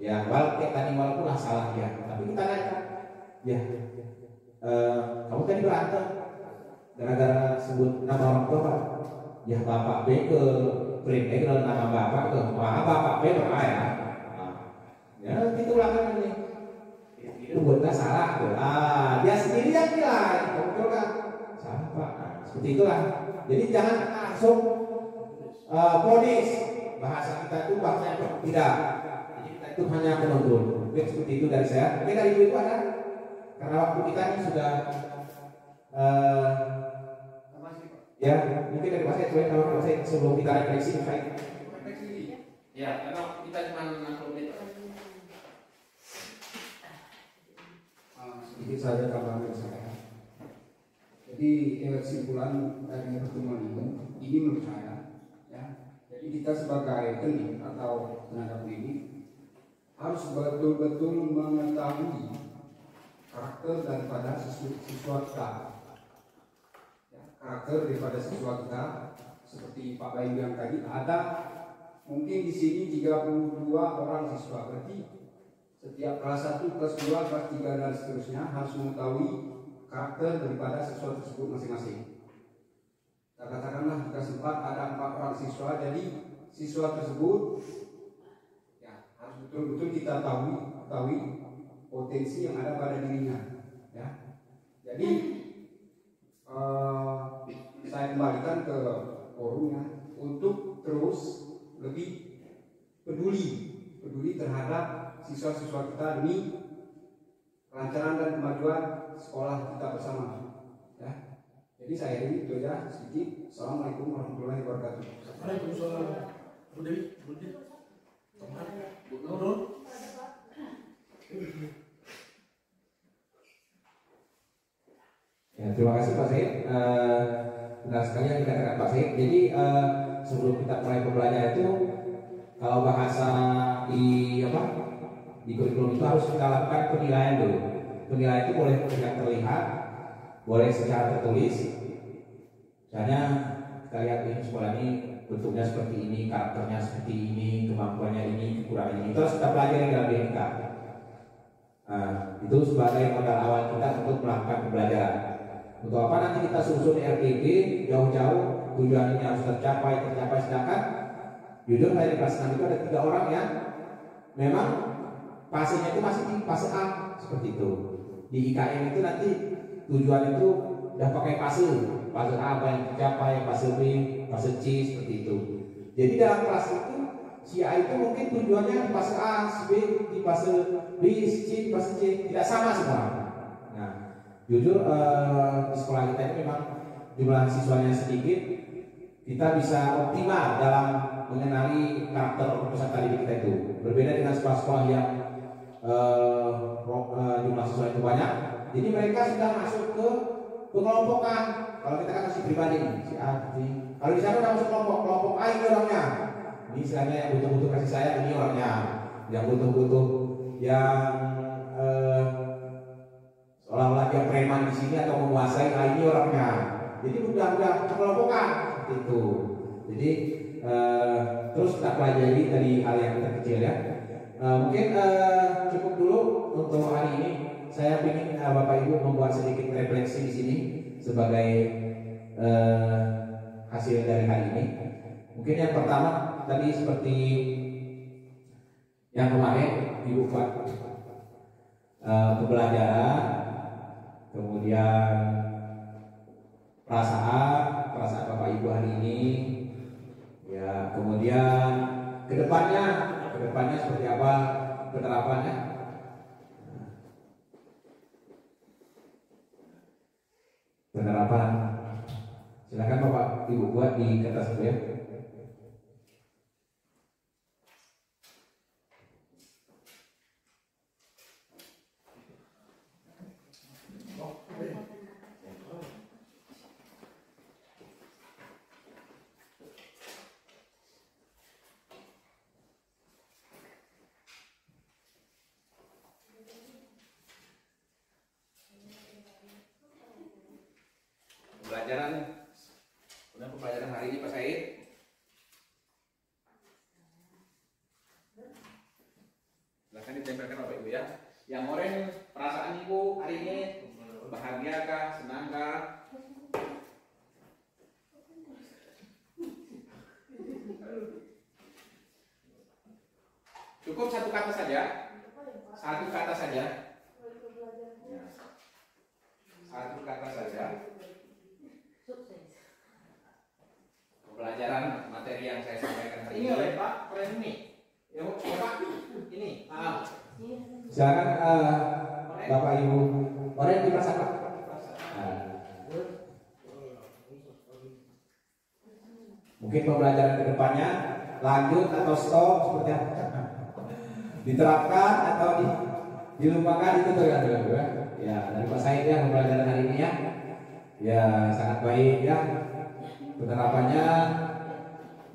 Ya, walaupun lah salah ya, tapi kita naikkan. Ya, kamu tadi berantem gara-gara sebut nama orang tua Pak. Ya Bapak B ke print ke nama Bapak ke Bapak B berapa ya? Ya itulah kan ini. Itu buatnya salah tuh. Dia sendiri yang nilai. Kamu kan salah Pak. Seperti itulah. Jadi jangan langsung ponis. Bahasa kita itu bahasa yang tidak. Jadi kita itu hanya menuntun. Mungkin seperti itu dari saya. Mungkin dari ibu ada. Karena waktu kita ini sudah ya mungkin dari saya coba kalau saya sebelum kita refleksi ya karena kita cuma 60 menit. Sedikit saja tambahan saya. Jadi kesimpulan dari pertemuan ini menurut saya, ya. Jadi kita sebagai pendidik atau tenaga pendidik harus betul-betul mengetahui karakter daripada siswa kita. Ya, karakter daripada siswa kita. Seperti Pak Bayu yang tadi, ada mungkin di sini 32 orang siswa, berarti setiap kelas 1, kelas 2, kelas 3 dan seterusnya harus mengetahui karakter daripada siswa tersebut masing-masing. Katakanlah jika sempat ada 4 orang siswa, jadi siswa tersebut ya harus betul-betul kita tahu potensi yang ada pada dirinya. Ya, jadi saya kembalikan ke forumnya untuk terus lebih peduli terhadap siswa-siswa kita demi kelancaran dan kemajuan sekolah kita bersama. Ya. Jadi saya ini itu aja sedikit. Assalamualaikum warahmatullahi wabarakatuh. Waalaikumsalam. Bu Dewi, Nurul. Ya, terima kasih Pak Said. Benar sekali yang dikatakan Pak Said. Jadi sebelum kita mulai pembelajaran itu, kalau bahasa di kurikulum itu harus kita lakukan penilaian dulu. Penilaian itu boleh tidak terlihat, boleh secara tertulis. Misalnya kita lihat ini sekolah ini bentuknya seperti ini, karakternya seperti ini, kemampuannya ini, kekurangannya ini. Itu harus kita pelajari dalam diri kita. Itu sebagai modal awal kita untuk melakukan pembelajaran. Untuk apa nanti kita susun RTP jauh-jauh, tujuan ini harus tercapai. Sedangkan jujur saya di kelas 6 itu ada 3 orang yang memang fasenya itu masih di fase A seperti itu. Di IKM itu nanti tujuan itu udah pakai fase A apa yang tercapai, fase B, fase C seperti itu. Jadi dalam kelas itu si A itu mungkin tujuannya di fase A, si B di fase B, si C di fase C, tidak sama semua. Nah, jujur di sekolah kita ini memang jumlah siswanya sedikit, kita bisa optimal dalam mengenali karakter peserta didik kita itu. Berbeda dengan sekolah-sekolah yang jumlah siswa itu banyak, jadi mereka sudah masuk ke pengelompokan. Kalau kita kan masih pribadi nih, si A, kalau di sana udah masuk kelompok A ini orangnya. Ini istilahnya yang butuh-butuh kasih sayang, ini orangnya. Yang butuh-butuh yang seolah-olah dia preman di sini atau menguasai, ini orangnya. Jadi udah pengelompokan seperti itu. Jadi terus kita pelajari dari hal yang terkecil ya. Mungkin cukup dulu untuk hari ini. Saya ingin Bapak Ibu membuat sedikit refleksi di sini sebagai hasil dari hari ini. Mungkin yang pertama tadi seperti yang kemarin Ibu buat pembelajaran, kemudian perasaan Bapak Ibu hari ini, ya kemudian kedepannya seperti apa penerapannya. Silakan Bapak Ibu buat di kertas itu ya. Pembelajaran hari ini Pak Said. Silahkan ditempelkan Bapak Ibu ya. Yang oranye perasaan Ibu hari ini, bahagiakah, senangkah? Cukup satu kata saja. Satu kata saja. Satu kata saja. Pembelajaran materi yang saya sampaikan hari ini oleh Pak Premi. Ya Pak, ini. Silakan Bapak Ibu. Orang di pasar Pak. Mungkin pembelajaran kedepannya lanjut atau stop seperti apa? Diterapkan atau dilupakan itu tergantung ya. Ya dari Pak Said ya pembelajaran hari ini ya. Ya sangat baik ya. Penerapannya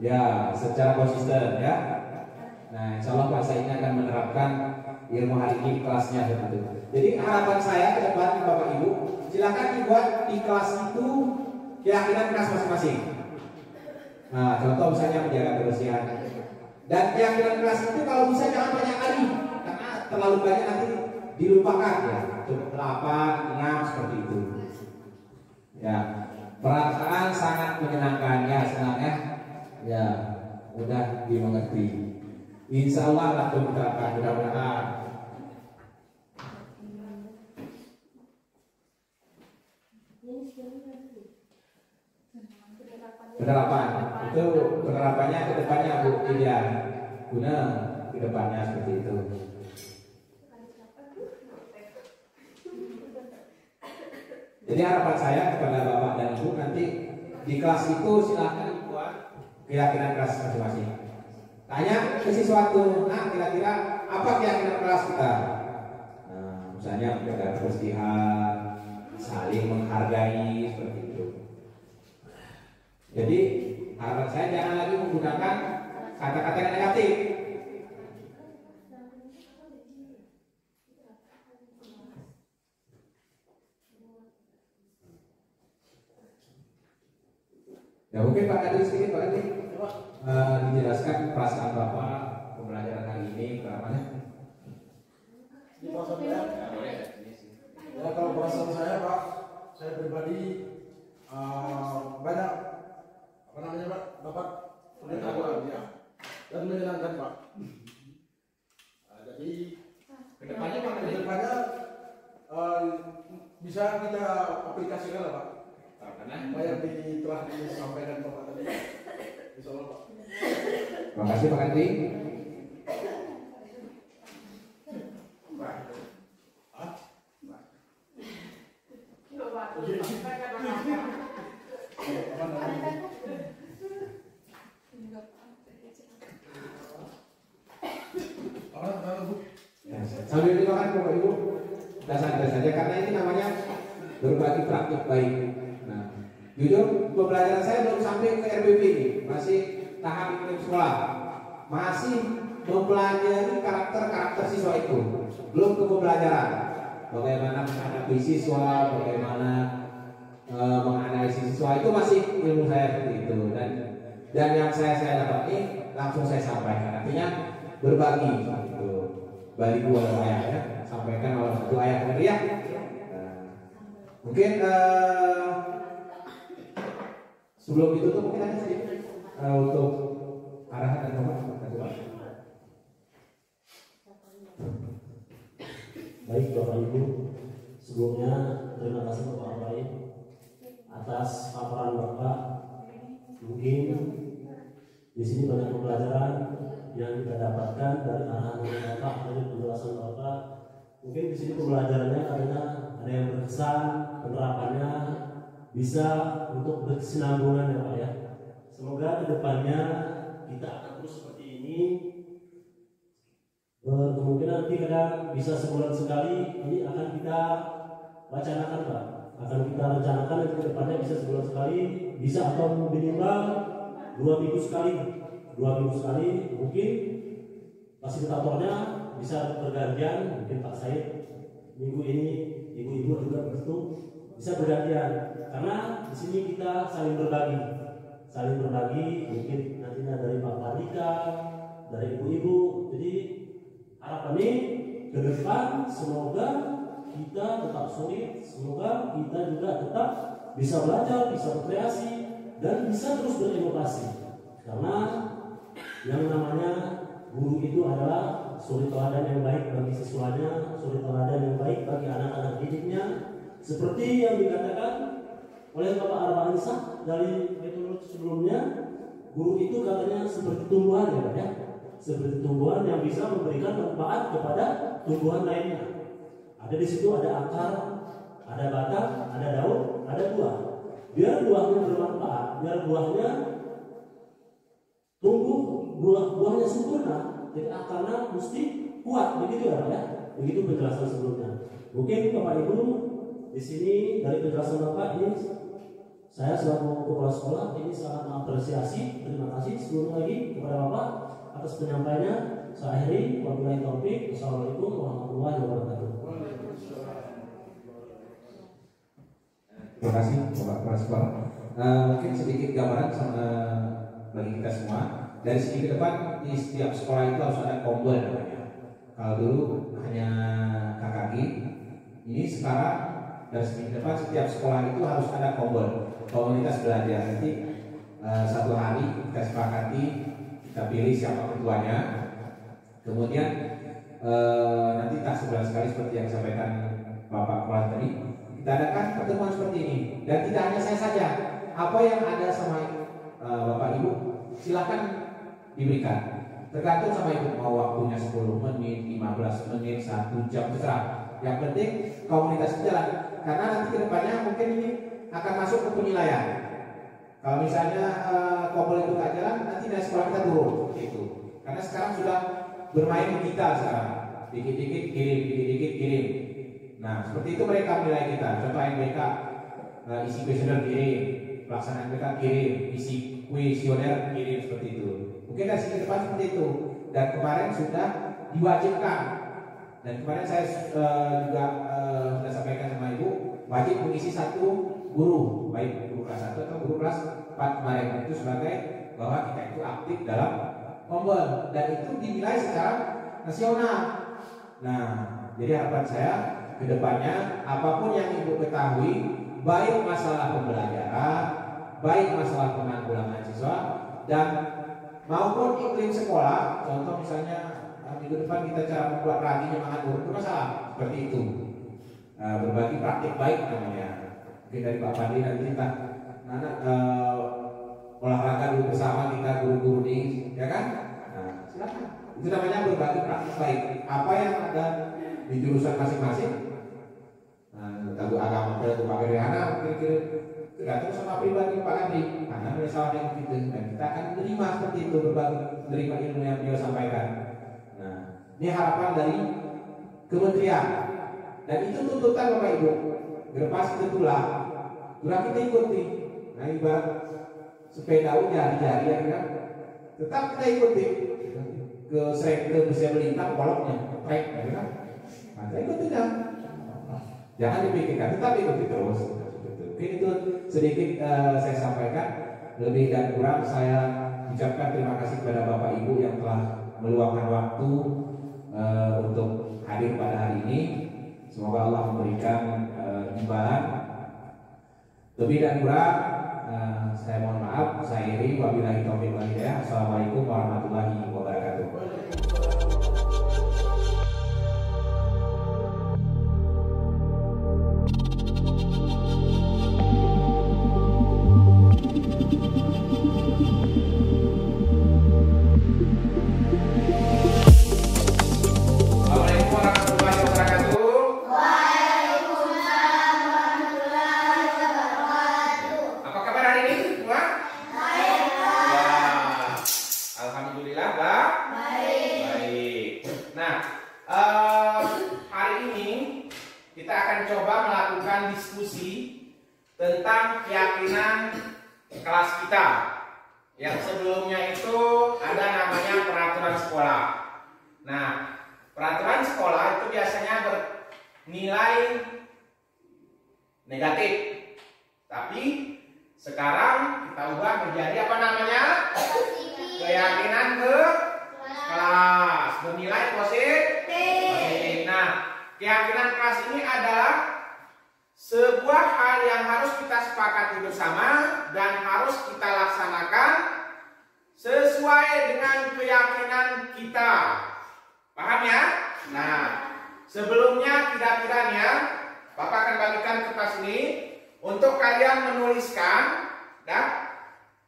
ya secara konsisten ya. Nah, insya Allah Pak Said akan menerapkan ilmu hari ini di kelasnya seperti itu. Jadi harapan saya ke depan Bapak Ibu, silakan dibuat di kelas itu keyakinan kelas masing-masing. Nah, contoh misalnya menjaga kebersihan. Dan keyakinan kelas itu kalau bisa jangan banyak kali, karena terlalu banyak nanti dilupakan ya. Coba 8, 6 seperti itu. Ya, perasaan sangat menyenangkan ya, senang ya. Ya, mudah dimengerti. Insya Allah akan diterapkan mudah-mudahan. Penerapan itu penerapannya ke depannya Bu Ilya, guna ke depannya seperti itu. Jadi harapan saya kepada Bapak dan Ibu nanti di kelas itu silahkan buat keyakinan kelas masing-masing. Tanya ke sesuatu, nah kira-kira apa keyakinan kelas kita? Nah, misalnya menjaga kebersihan, saling menghargai seperti itu. Jadi harapan saya jangan lagi menggunakan kata-kata yang negatif. Ya mungkin Pak Adri sedikit Pak Adri dijelaskan perasaan Bapak pembelajaran hari ini keramanya. Di perasaan saya, ya kalau perasaan saya Pak, saya pribadi banyak apa namanya Pak, dapat pengetahuan ya dan menyenangkan Pak. Jadi Kedepannya Pak Adri, kedepannya bisa kita aplikasikan lah Pak. Apa yang telah disampaikan Bapak tadi, insya Allah Pak. terima kasih Pak Adri. Ya, sambil dimakan Bapak Ibu, kita santai saja karena ini namanya berbagi praktik baik. Nah, jujur pembelajaran saya belum sampai ke RBP ini, masih tahap iklim sekolah, masih mempelajari karakter siswa itu, belum ke pembelajaran. Bagaimana menghadapi siswa, bagaimana menganalisis siswa itu masih ilmu saya seperti itu dan yang saya dapat ini langsung saya sampaikan. Artinya berbagi gitu. Bagi dua ayat ya, sampaikan oleh satu ayat tadi ya. Mungkin sebelum ditutup mungkin ada sedikit untuk arahan dan komentar. Baik Bapak Ibu, sebelumnya terima kasih Bapak Baik atas paparan Bapak. Mungkin di sini banyak pembelajaran yang kita dapatkan dari arahan Bapak, dari penjelasan Bapak. Mungkin di sini pembelajarannya karena ada yang berkesan, penerapannya bisa untuk berkesinambungan ya Pak ya. Semoga kedepannya kita akan terus seperti ini. Kemungkinan nanti kadang bisa sebulan sekali ini akan kita wacanakan Pak. Akan kita rencanakan nanti kedepannya bisa sebulan sekali, bisa atau minimal 2 minggu sekali. 2 minggu sekali, mungkin fasilitatornya bisa bergantian, mungkin Pak Said minggu ini, ibu-ibu juga begitu bisa bergantian. Karena di sini kita saling berbagi, mungkin nantinya dari Pak Pardika, dari ibu-ibu. Jadi harapan ini ke depan semoga kita tetap solid, semoga kita juga tetap bisa belajar, bisa berkreasi, dan bisa terus berinovasi. Karena yang namanya guru itu adalah suri teladan yang baik bagi siswanya, suri teladan yang baik bagi anak-anak didiknya. Seperti yang dikatakan oleh Bapak Arbansah dari metode sebelumnya, guru itu katanya seperti tumbuhan ya Pak ya, seperti tumbuhan yang bisa memberikan manfaat kepada tumbuhan lainnya. Ada di situ ada akar, ada batang, ada daun, ada buah. Biar buahnya bermanfaat, biar buahnya tumbuh, buahnya sempurna, jadi akarnya mesti kuat, begitu ya Pak ya. Begitu penjelasan sebelumnya. Mungkin Bapak Ibu di sini dari penjelasan Bapak ini saya selaku kepala sekolah ini sangat mengapresiasi. Terima kasih sebelum lagi kepada Bapak atas penyampaiannya. Saya akhiri, wabillahi taufik. Wassalamualaikum warahmatullahi wabarakatuh. Terima kasih Bapak Kepala Sekolah. Mungkin sedikit gambaran sama bagi kita semua. Dari sini ke depan di setiap sekolah itu harus ada kombel namanya. Kalau dulu hanya KKG, ini sekarang dari sini ke depan setiap sekolah itu harus ada kombel, komunitas belajar. Nanti satu hari kita sepakati, kita pilih siapa ketuanya. Kemudian nanti tak sebulan sekali seperti yang disampaikan Bapak Kepala tadi, kita adakan pertemuan seperti ini. Dan tidak hanya saya saja, apa yang ada sama Bapak Ibu silakan diberikan. Tergantung sama Ibu mau waktunya 10 menit, 15 menit, 1 jam, terserah. Yang penting komunitas berjalan. Karena nanti kedepannya mungkin ini akan masuk ke penilaian. Kalau misalnya kompol itu nggak jalan, nanti dari sekolah kita turun gitu. Karena sekarang sudah bermain digital sekarang, dikit-dikit kirim, dikit-dikit kirim. Nah seperti itu mereka menilai kita. Contoh MBK isi kuesioner kirim, pelaksanaan MBK kirim, isi kuesioner kirim, seperti itu. Mungkin dari sini depan seperti itu. Dan kemarin sudah diwajibkan. Dan kemarin saya juga sudah sampaikan sama Ibu, wajib mengisi satu guru, baik guru kelas 1 atau guru kelas 4 kemarin, itu sebagai bahwa kita itu aktif dalam kombel dan itu dinilai secara nasional. Nah, jadi harapan saya ke depannya apapun yang Ibu ketahui, baik masalah pembelajaran, baik masalah penanggulangan siswa dan maupun iklim sekolah, contoh misalnya minggu depan kita cara membuat ragi nyemangat guru, itu masalah seperti itu. Berbagi praktik baik namanya. Mungkin dari Pak Pandi nanti kita olahraga dulu bersama kita guru-guru ini, ya kan? Nah, silakan. Itu namanya berbagi praktik baik. Apa yang ada di jurusan masing-masing, lagu agama pada Pak Geriana, kira-kira tergantung sama pribadi Pak Andri. Karena ada salah yang gitu, dan kita akan menerima seperti itu, berbagi, menerima ilmu yang beliau sampaikan. Nah, ini harapan dari kementerian, dan itu tuntutan Bapak Ibu. Gerpas itu tulah kita ikuti. Nah, ibarat sepeda jari-jari ya kan, tetap kita ikuti. Ke bisa melintang koloknya, trek, ya kan? Nah, kita ikuti dah. Jangan dipikirkan, tetap ikuti terus. Oke, itu sedikit saya sampaikan. Lebih dan kurang saya ucapkan terima kasih kepada Bapak Ibu yang telah meluangkan waktu untuk hadir pada hari ini. Semoga Allah memberikan imbalan. Lebih dan kurang saya mohon maaf. Saya Iri, wabillahi taufiq wal hidayah. Assalamualaikum warahmatullahi wabarakatuh. Tentang keyakinan kelas kita yang sebelumnya itu ada namanya peraturan sekolah. Nah, peraturan sekolah itu biasanya bernilai negatif, tapi sekarang kita ubah menjadi apa namanya? Keyakinan ke kelas bernilai positif. Nah, keyakinan kelas ini adalah sebuah hal yang harus kita sepakati bersama dan harus kita laksanakan sesuai dengan keyakinan kita. Paham ya? Nah, sebelumnya kira-kiranya Bapak akan bagikan kertas ini untuk kalian menuliskan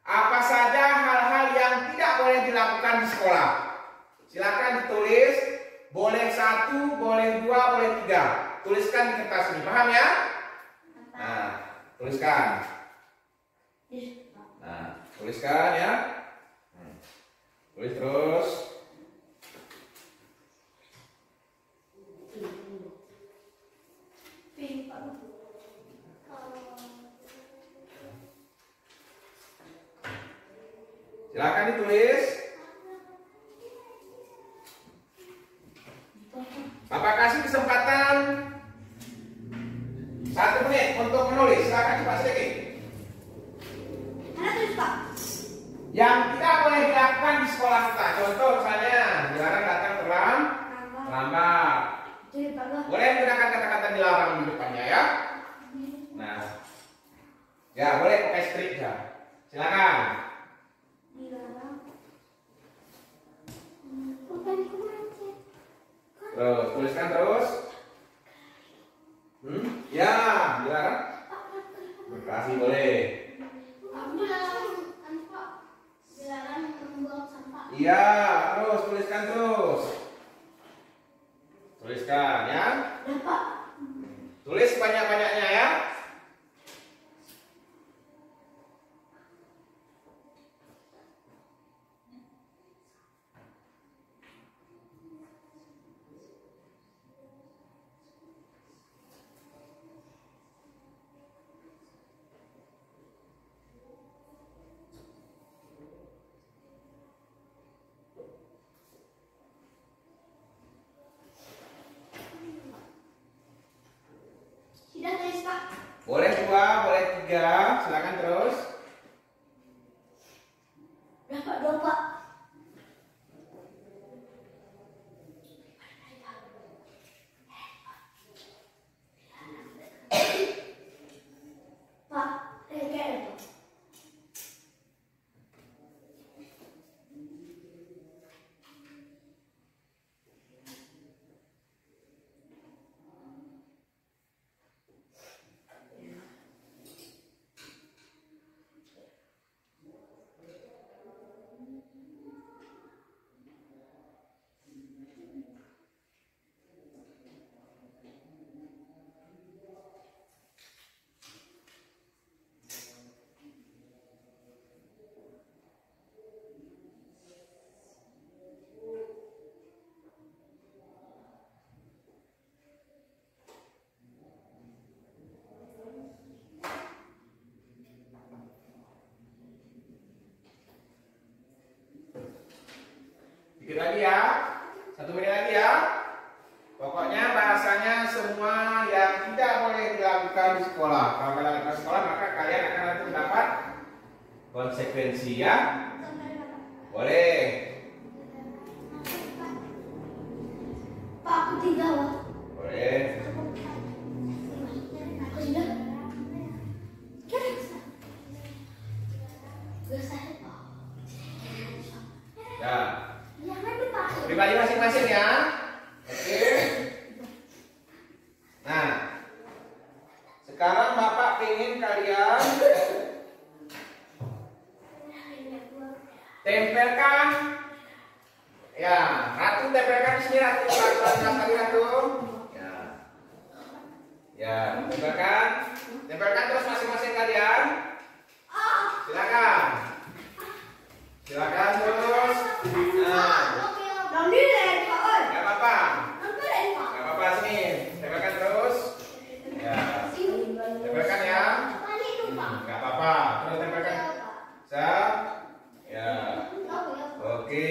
apa saja hal-hal yang tidak boleh dilakukan di sekolah. Silakan ditulis, boleh 1, boleh 2, boleh 3. Tuliskan di kertas ini, paham ya? Nah, tuliskan. Nah, tuliskan ya. Tulis terus. Silakan ditulis. Bapak kasih kesempatan 1 menit untuk menulis. Silakan cepat sedikit. Yang tidak boleh dilakukan di sekolah kita. Contoh misalnya dilarang datang terlambat. Boleh menggunakan kata-kata dilarang di depannya ya. Nah, ya boleh pakai strip ya. Silakan. Terus tuliskan terus. Ya, dilarang. Berkasih boleh. Iya, terus tuliskan terus. Tuliskan ya. Tulis banyak-banyaknya ya. Boleh 2, boleh 3, silakan terus. Dapat 2, Pak. Pak, kayak Dikit lagi ya. 1 menit lagi ya. Pokoknya bahasanya semua yang tidak boleh dilakukan di sekolah. Kalau kalian lakukan di sekolah maka kalian akan nanti mendapat konsekuensi ya. Boleh. Pak, aku 3, Pak. Boleh. Aku sudah. Selesai, Pak. Ya. Jangan lupa. Pribadi masing-masing ya. Oke. Nah, sekarang Bapak ingin kalian tempelkan. Ya, Ratu tempelkan di sini Ratu. Tadi Ratu. Ya. Ya, tempelkan. Tempelkan terus masing-masing kalian. Silakan. Silakan terus. Nah, nggak apa-apa. Nggak apa-apa sini. Tempelkan terus. Ya. Tempelkan ya. Nggak apa-apa. Terus tempelkan. Bisa. Ya. Oke.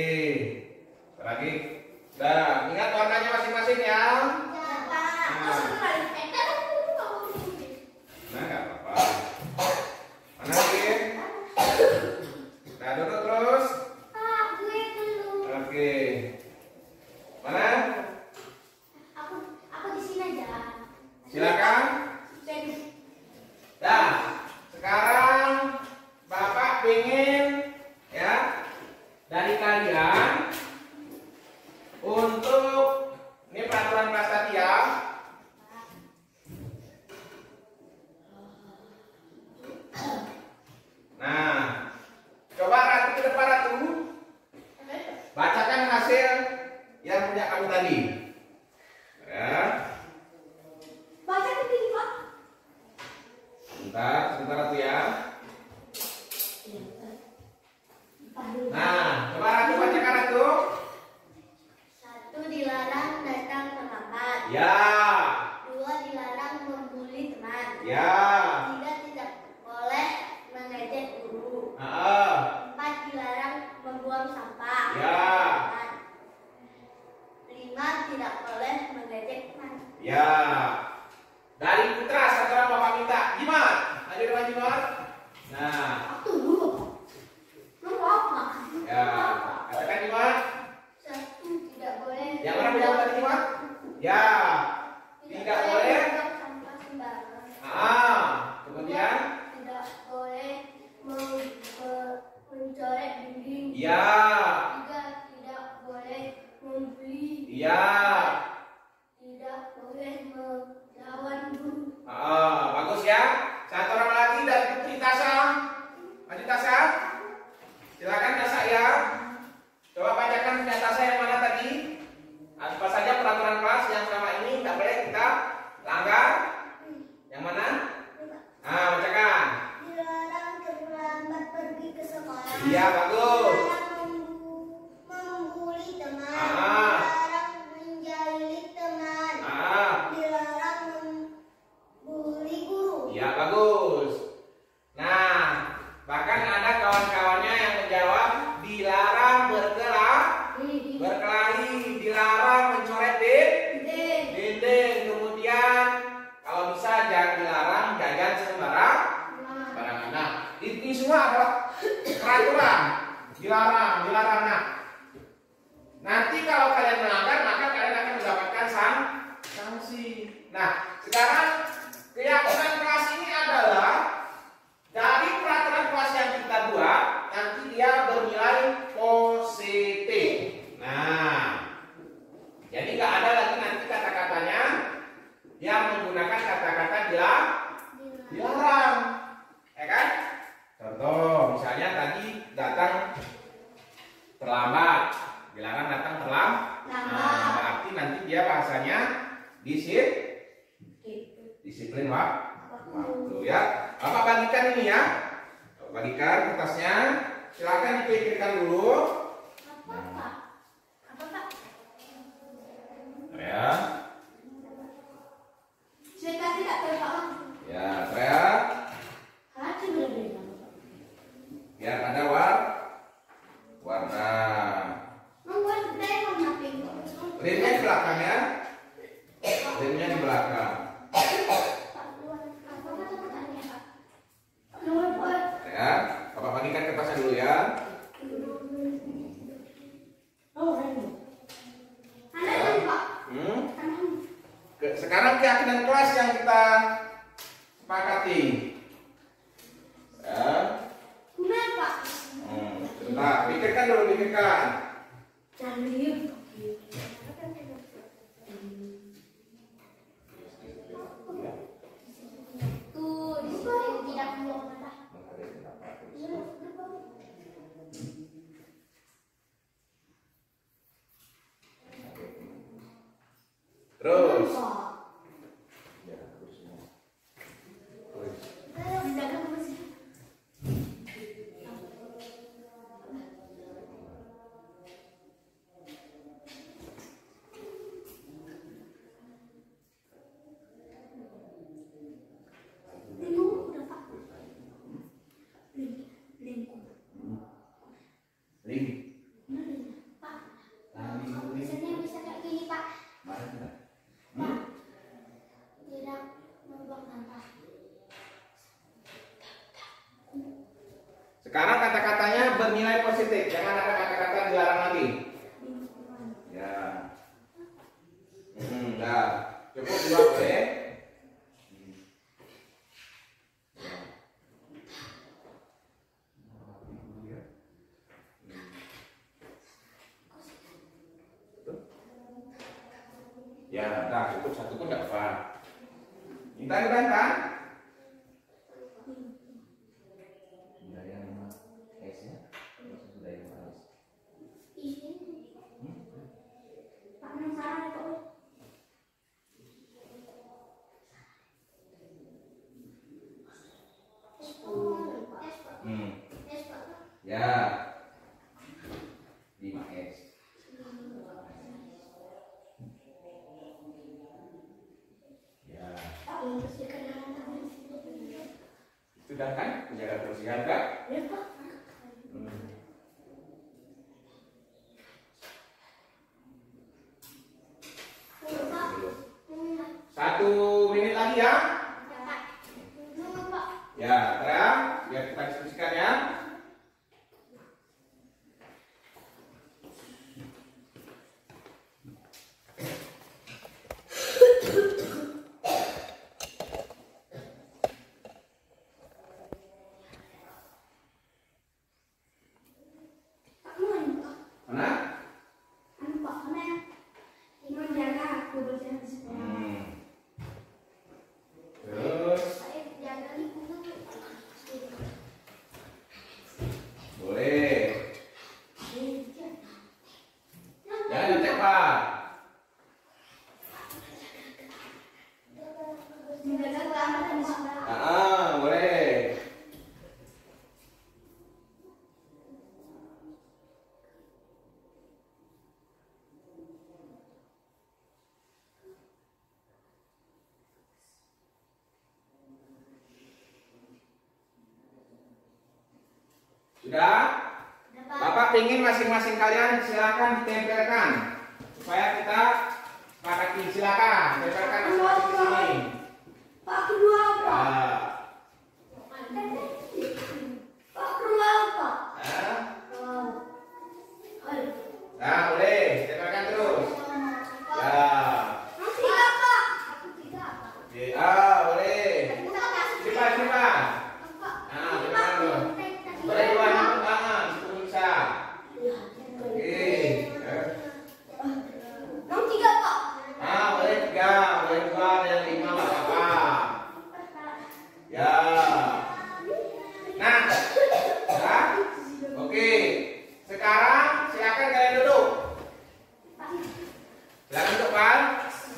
Lagi. Dah, ingat warnanya masing-masing ya. Nah, nggak apa-apa. Mana lagi? Nah, duduk terus. Oke. Mana? Aku di sini aja. Silakan. Dah. Sekarang Bapak pengen ya dari kalian untuk ini peraturan kelas tadi ya. Nah, coba Ratu ke depan Ratu. Bacakan hasil yang punya kamu tadi. Ya. Baca ke sini, Pak. Sebentar Ratu ya. Nah, coba Ratu bacakan Ratu. 1, dilarang datang terlambat. Ya. 2, dilarang membuli teman. Ya. 3, tidak boleh mengejek guru. 4, dilarang membuang sampah. Ya. 5, tidak boleh mengejek teman. Ya. Dari Putra sekarang Bapak minta Jimat. Ayo depan Jimat. Nah, Aku dulu, Pak. Nomor Yang mana penjawab tadi Pak? Ya, tidak boleh. membuang sampah sembarangan. Kemudian Tidak boleh mencoret dinding. ya, Juga tidak boleh membeli. ya. Tidak boleh melawan guru. Bagus ya. Satu orang lagi dari Putri Tasa. Maju Tasa. Silakan Tasa ya. Coba bacakan pernyataan Tasa yang mana tadi? Apa saja peraturan kelas yang selama ini tidak boleh kita langgar? Yang mana? Bacakan. Dilarang terlambat pergi ke sekolah. Iya, bagus. Dilarang membuli teman. Ah. Dilarang menjahili teman. Dilarang membuli guru. Iya, bagus. Nah, bahkan ada kawan-kawannya yang menjawab dilarang berkelahi, dilarang mencoret dinding. Kemudian kalau bisa jangan dilarang jajan sembarangan. Nah, ini semua adalah peraturan. Dilarang. Nah, nanti kalau kalian melanggar maka kalian akan mendapatkan sanksi. Nah, sekarang keyakinan kelas ini adalah dari peraturan kelas yang kita buat nanti dia bernilai positif. Nah, jadi nggak ada lagi nanti kata-katanya yang menggunakan kata-kata dilarang, ya kan? Contoh, misalnya tadi datang terlambat, dilarang datang terlambat. Nah, berarti nanti dia bahasanya disiplin waktu ya. Bapak bagikan ini ya. Bapak bagikan kertasnya. Silakan dipikirkan dulu. Apa Pak? Ya. Saya tidak tahu Pak. Ya, saya. Hati berbeda. Biar ada warna. Membuat saya memakai. Rimnya di belakang ya. Rimnya di belakang. Ya, Bapak bagikan kertasnya dulu ya. Sekarang keyakinan kelas yang kita sepakati. Ya. Sebentar, pikirkan dulu, pikirkan. Terus. Sekarang kata-katanya bernilai positif, jangan ada kata-kata dilarang lagi. Ya. Nah, cukup dua boleh. Ya, nah cukup satu pun tidak apa. Minta dibantah. Ya. 5S. Ya. Sudah kan? Menjaga kebersihan kan? Ya Pak. Satu menit lagi ya. Ya, terang. Biar kita diskusikan ya. Bapak ingin masing-masing kalian silakan ditempelkan supaya kita sepakati. Silakan tempelkan masing-masing di sini. Pak kedua apa? Ya. Pak kedua apa? Nah, Ayo. nah boleh tempelkan terus. Ya. Tiga Pak. Aku tiga apa? Oke, boleh. Simpan, simpan. Nah, tempelkan dulu. Boleh dua yang tangan, itu bisa. Oke. Yang tiga Pak. Nah, boleh tiga, boleh dua, dan lima, nggak apa-apa. Ya. Nah, ya. Oke. Sekarang silakan kalian duduk. Silakan duduk, Pak.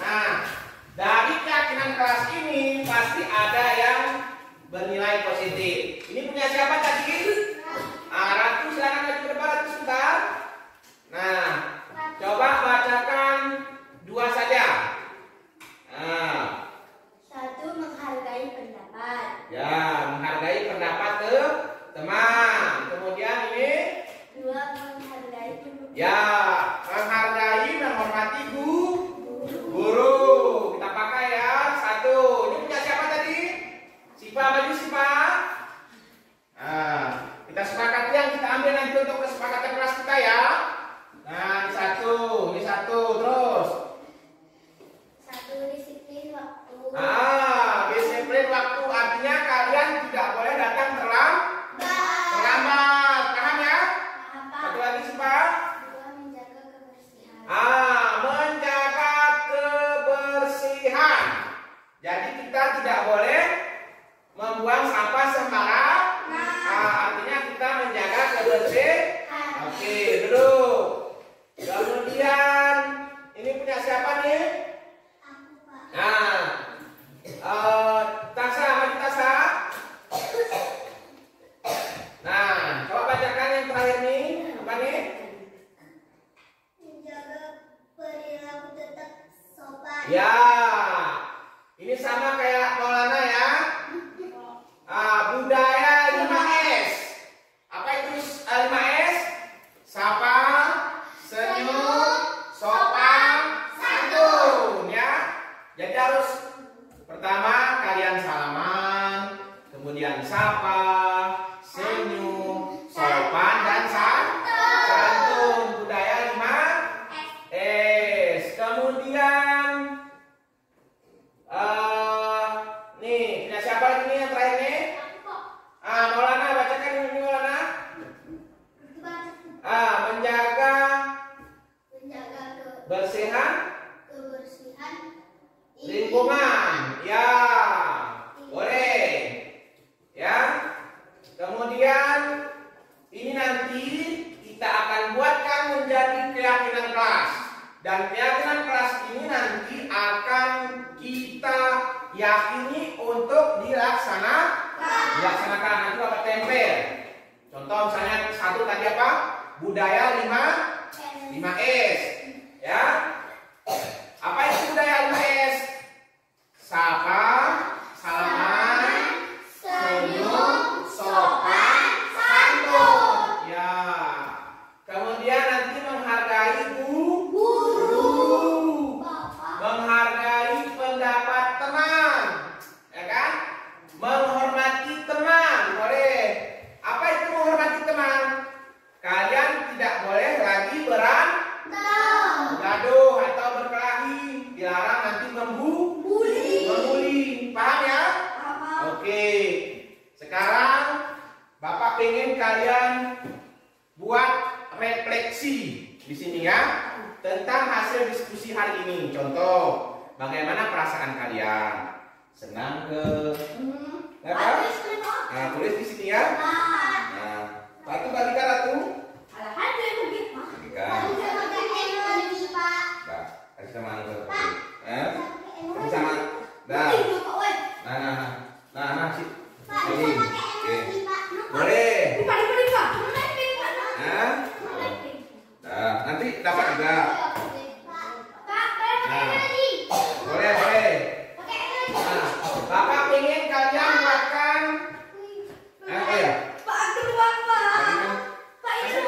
Nah, dari keyakinan kelas ini pasti ada yang bernilai positif. Ini punya siapa tadi? Ratu, silakan maju ke depan, Ratu, sebentar. Nah, coba bacakan dua saja. Nah, Satu, menghargai pendapat. ya, menghargai pendapat teman. Kemudian ini, Dua, menghargai pendapat. ya, menghargai, menghormati guru. Kita pakai ya. Satu. Ini punya siapa tadi? Sipa, maju Sipa. Nah, kita sepakati yang kita ambil nanti untuk kesepakatan kelas kita ya. Nah, ini satu, terus. Satu, disiplin waktu. Disiplin waktu artinya kalian tidak boleh datang terlambat. Paham ya? Apa? Satu lagi Sipa. Dua, menjaga kebersihan. Menjaga kebersihan. Jadi kita tidak boleh membuang sampah sembarang. Artinya kita menjaga kebersihan. Oke, duduk. Kemudian ini punya siapa nih? Aku Pak. Nah, Tasa, mari Tasa. Nah, coba bacakan yang terakhir nih. Apa nih? Menjaga perilaku tetap sopan. Ya, ini sama kayak Maulana ya. Budaya 5S. Apa itu 5S? Sapa, senyum, sopan, santun ya. Jadi harus pertama kalian salaman, kemudian sapa, senyum, sopan dan santun. Budaya 5S. Kemudian nih, punya siapa lagi nih yang terakhir nih? Maulana, bacakan ini Maulana. Menjaga Menjaga kebersihan kebersihan lingkungan. Ya, boleh. Ya. Kemudian ini nanti kita akan buatkan menjadi keyakinan kelas. Dan keyakinan kelas ini nanti akan kita yakini untuk dilaksanakan. Nanti Bapak tempel. Contoh misalnya satu tadi apa? Budaya 5S. Ya. Apa itu budaya 5S? Sapa, salaman, senyum, sopan, santun. Ya. Kemudian nanti menghargai guru. Menghargai pendapat teman. Ya kan? Menghormati teman. Boleh. Apa itu menghormati teman? Kalian tidak boleh lagi gaduh atau berkelahi. Dilarang nanti membuli. Paham ya? Oke. Sekarang Bapak pengen kalian buat refleksi di sini ya tentang hasil diskusi hari ini. Contoh, bagaimana perasaan kalian? Senang apa? Nah, tulis di sini ya. Nah, Ratu bagikan Ratu. Bagikan. Nah, kasih sama Ratu. Kasih sama. Nah, sih. Ini. Oke. Boleh. Nah, nanti dapat juga. Boleh. Nah, Bapak pengen kalian makan. Apa ya? Pak kedua Pak. Tadi kan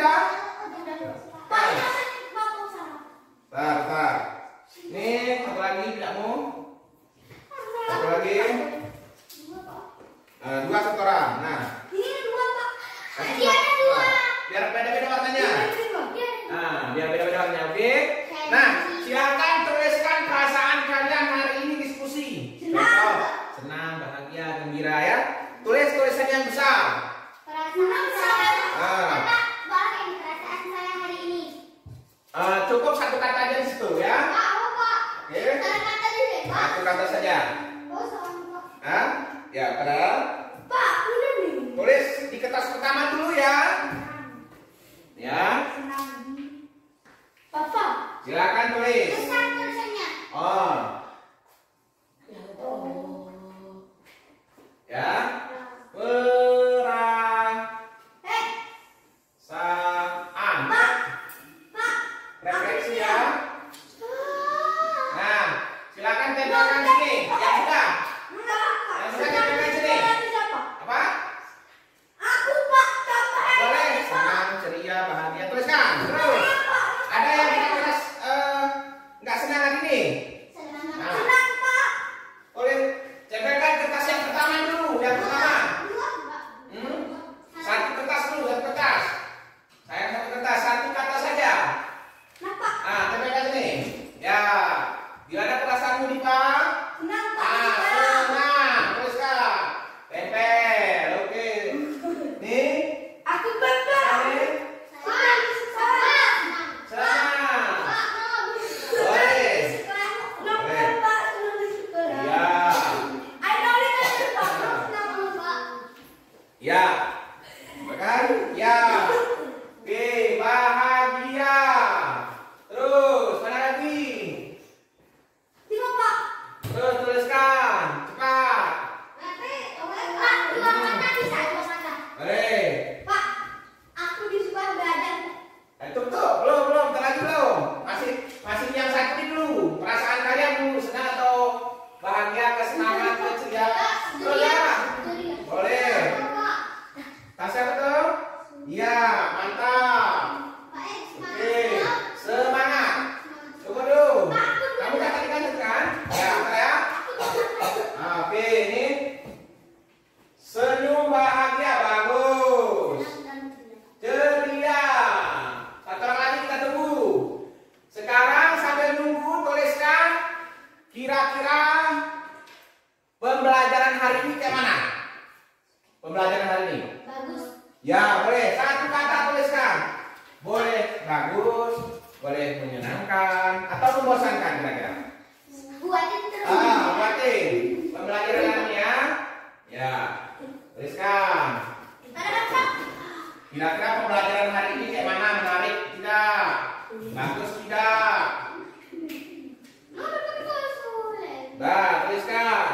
sudah? Pak, bapak sana. Bentar. Nih, satu lagi tidak mau? Satu lagi. Dua setoran. Nah, Ini dua, Pak. kasih Dia ada dua. biar beda-beda warnanya. Dia Nah, biar beda-beda warnanya, oke? Nah, silakan tuliskan perasaan kalian hari ini diskusi. Senang. Senang, bahagia, gembira ya. Tulis tulisan yang besar. Perasaan saya. Ah. Bagaimana perasaan saya hari ini? Cukup satu kata aja di situ ya. Pak, apa, Pak? Oke. Kata dulu, Pak. Satu kata saja. Oh, sama, Pak. Hah? Ya, pada Pak, udah nih. tulis di kertas pertama dulu ya. Ya, Senang. Papa, silakan tulis. besar tulisannya. Oh, ya. Perasaan. Pak, Pak. Refleksi ya. Nah, silakan tempelkan sini. Yang sudah. Yang sudah tempelkan sini. Apa? Aku, Pak, Bapak. Boleh. Senang, ceria, bahagia. Tuliskan. Terus. Ada yang kita kelas nggak senang lagi nih. Senang, Pak. Tulis. Tempelkan kertas yang pertama dulu. Yang pertama. Dua, Pak. Satu kertas dulu. Satu kertas. Sayang satu kertas. Satu kata saja. Kenapa? Tempelkan sini. Ya. Gimana perasaanmu nih Pak? Senang, Pak. Senang. Tuliskan. Tempel. Oke. Nih. Aku bangga. Nih. Senang. Senang. Boleh. Boleh. Ya. Ya. Makan? Ya. Oke, bahagia. Terus, mana lagi? Terus tuliskan. Cepat. Boleh. Tuh, belum, ntar lagi belum. Masih yang satu ini dulu. Perasaan kalian dulu, senang atau bahagia, kesenangan, keceria. Terus ya. Boleh. Tasya betul? Iya, mantap. Oke, semangat. Tunggu dulu. Kamu udah tadi kan? Ya, bentar ya. Oke, ini senyum bahagia, bagus. Ceria. Satu orang lagi kita tunggu. Sekarang sambil nunggu tuliskan kira-kira pembelajaran hari ini kayak mana? Pembelajaran hari ini. Ya, boleh. Satu kata tuliskan. Boleh bagus, boleh menyenangkan, atau membosankan kira-kira. Buatin. Pembelajaran hari ini ya. Ya, tuliskan. Kira-kira pembelajaran hari ini kayak mana? Menarik tidak? Bagus tidak? Nah, tuliskan.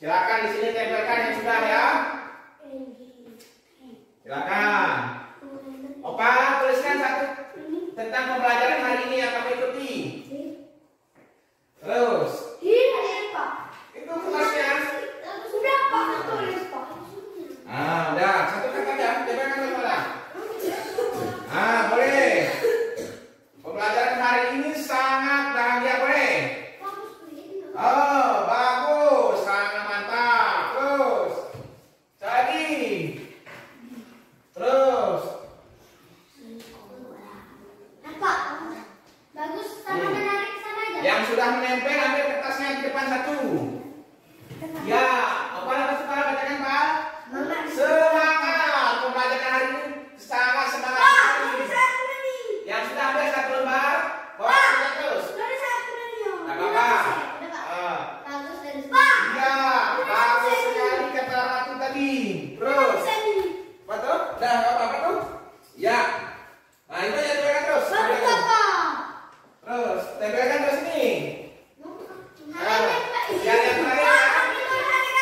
Silakan di sini tempelkan yang sudah ya. Silakan. Opa, tuliskan satu tentang pembelajaran hari ini yang kamu ikuti. Terus, itu kelasnya. Udah, satu kata aja, tempelkan kepala. Boleh. Pembelajaran hari ini sangat bahagia, boleh. Oh, bagus, sangat mantap. Terus, lagi. Terus. Yang sudah menempel ambil kertasnya di depan satu. Ya, apa yang suka bacakan Pak? Semangat. Pembelajaran hari ini sangat semangat sekali. Yang sudah ambil satu lembar, bawa terus. Tak apa-apa. Iya, bagus sekali kata Ratu tadi. Terus, apa tuh? Dah, apa tuh? Ya. Nah, itu yang tempelkan terus. Terus, tempelkan terus ini. Yang terakhir.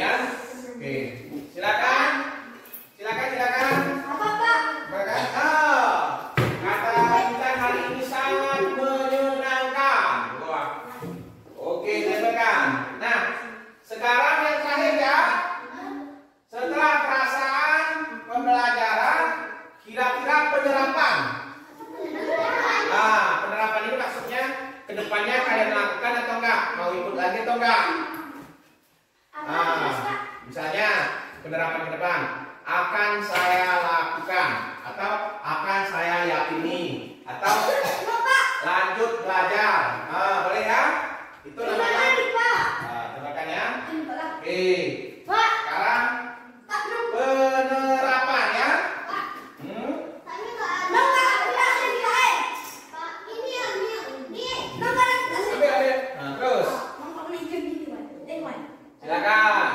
ya. Oke, silakan. Silakan. Apa Pak? Silakan. Kata kita hari ini sangat menyenangkan. Wah. Oke, silakan. Nah, sekarang yang terakhir ya. Setelah perasaan pembelajaran, kira-kira penerapan. Nah, penerapan ini maksudnya kedepannya kalian lakukan atau enggak? Mau ikut lagi atau enggak? Misalnya penerapan ke depan akan saya lakukan atau akan saya yakini atau lanjut belajar. Boleh ya? Itu namanya. Cobakan ya. Oke. Sekarang penerapan ya. Ambil. Nah, terus. Silakan.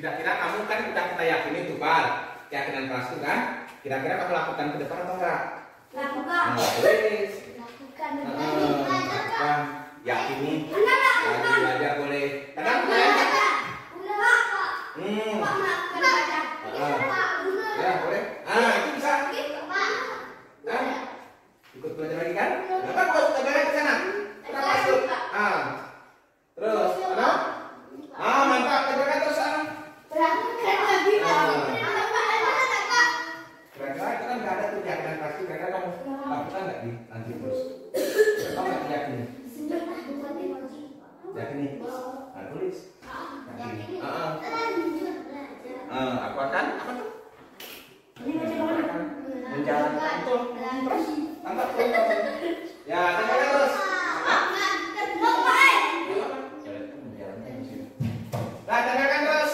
Kira-kira kamu kan udah kita yakini tuh Pak, keyakinan keras itu kan. Kira-kira kamu lakukan ke depan atau enggak? Lakukan. Boleh. Lakukan. Lakukan. Yakini. Lagi belajar boleh. Kadang boleh. Ya boleh. Itu bisa. Nah, ikut belajar lagi kan? Kenapa kau ikut belajar ke sana? Kenapa masuk? Terus, apa? Mantap. Kerjakan terus. Kira-kira itu kan nggak ada tuh keyakinan pasti. Kira-kira kamu lakukan nggak di nanti terus? Kamu nggak yakini? Yakini? Tulis. Yakini. Aku akan apa tuh? Menjalankan itu. Terus, tangkap terus. Ya, kerjakan terus. Nah, kerjakan terus.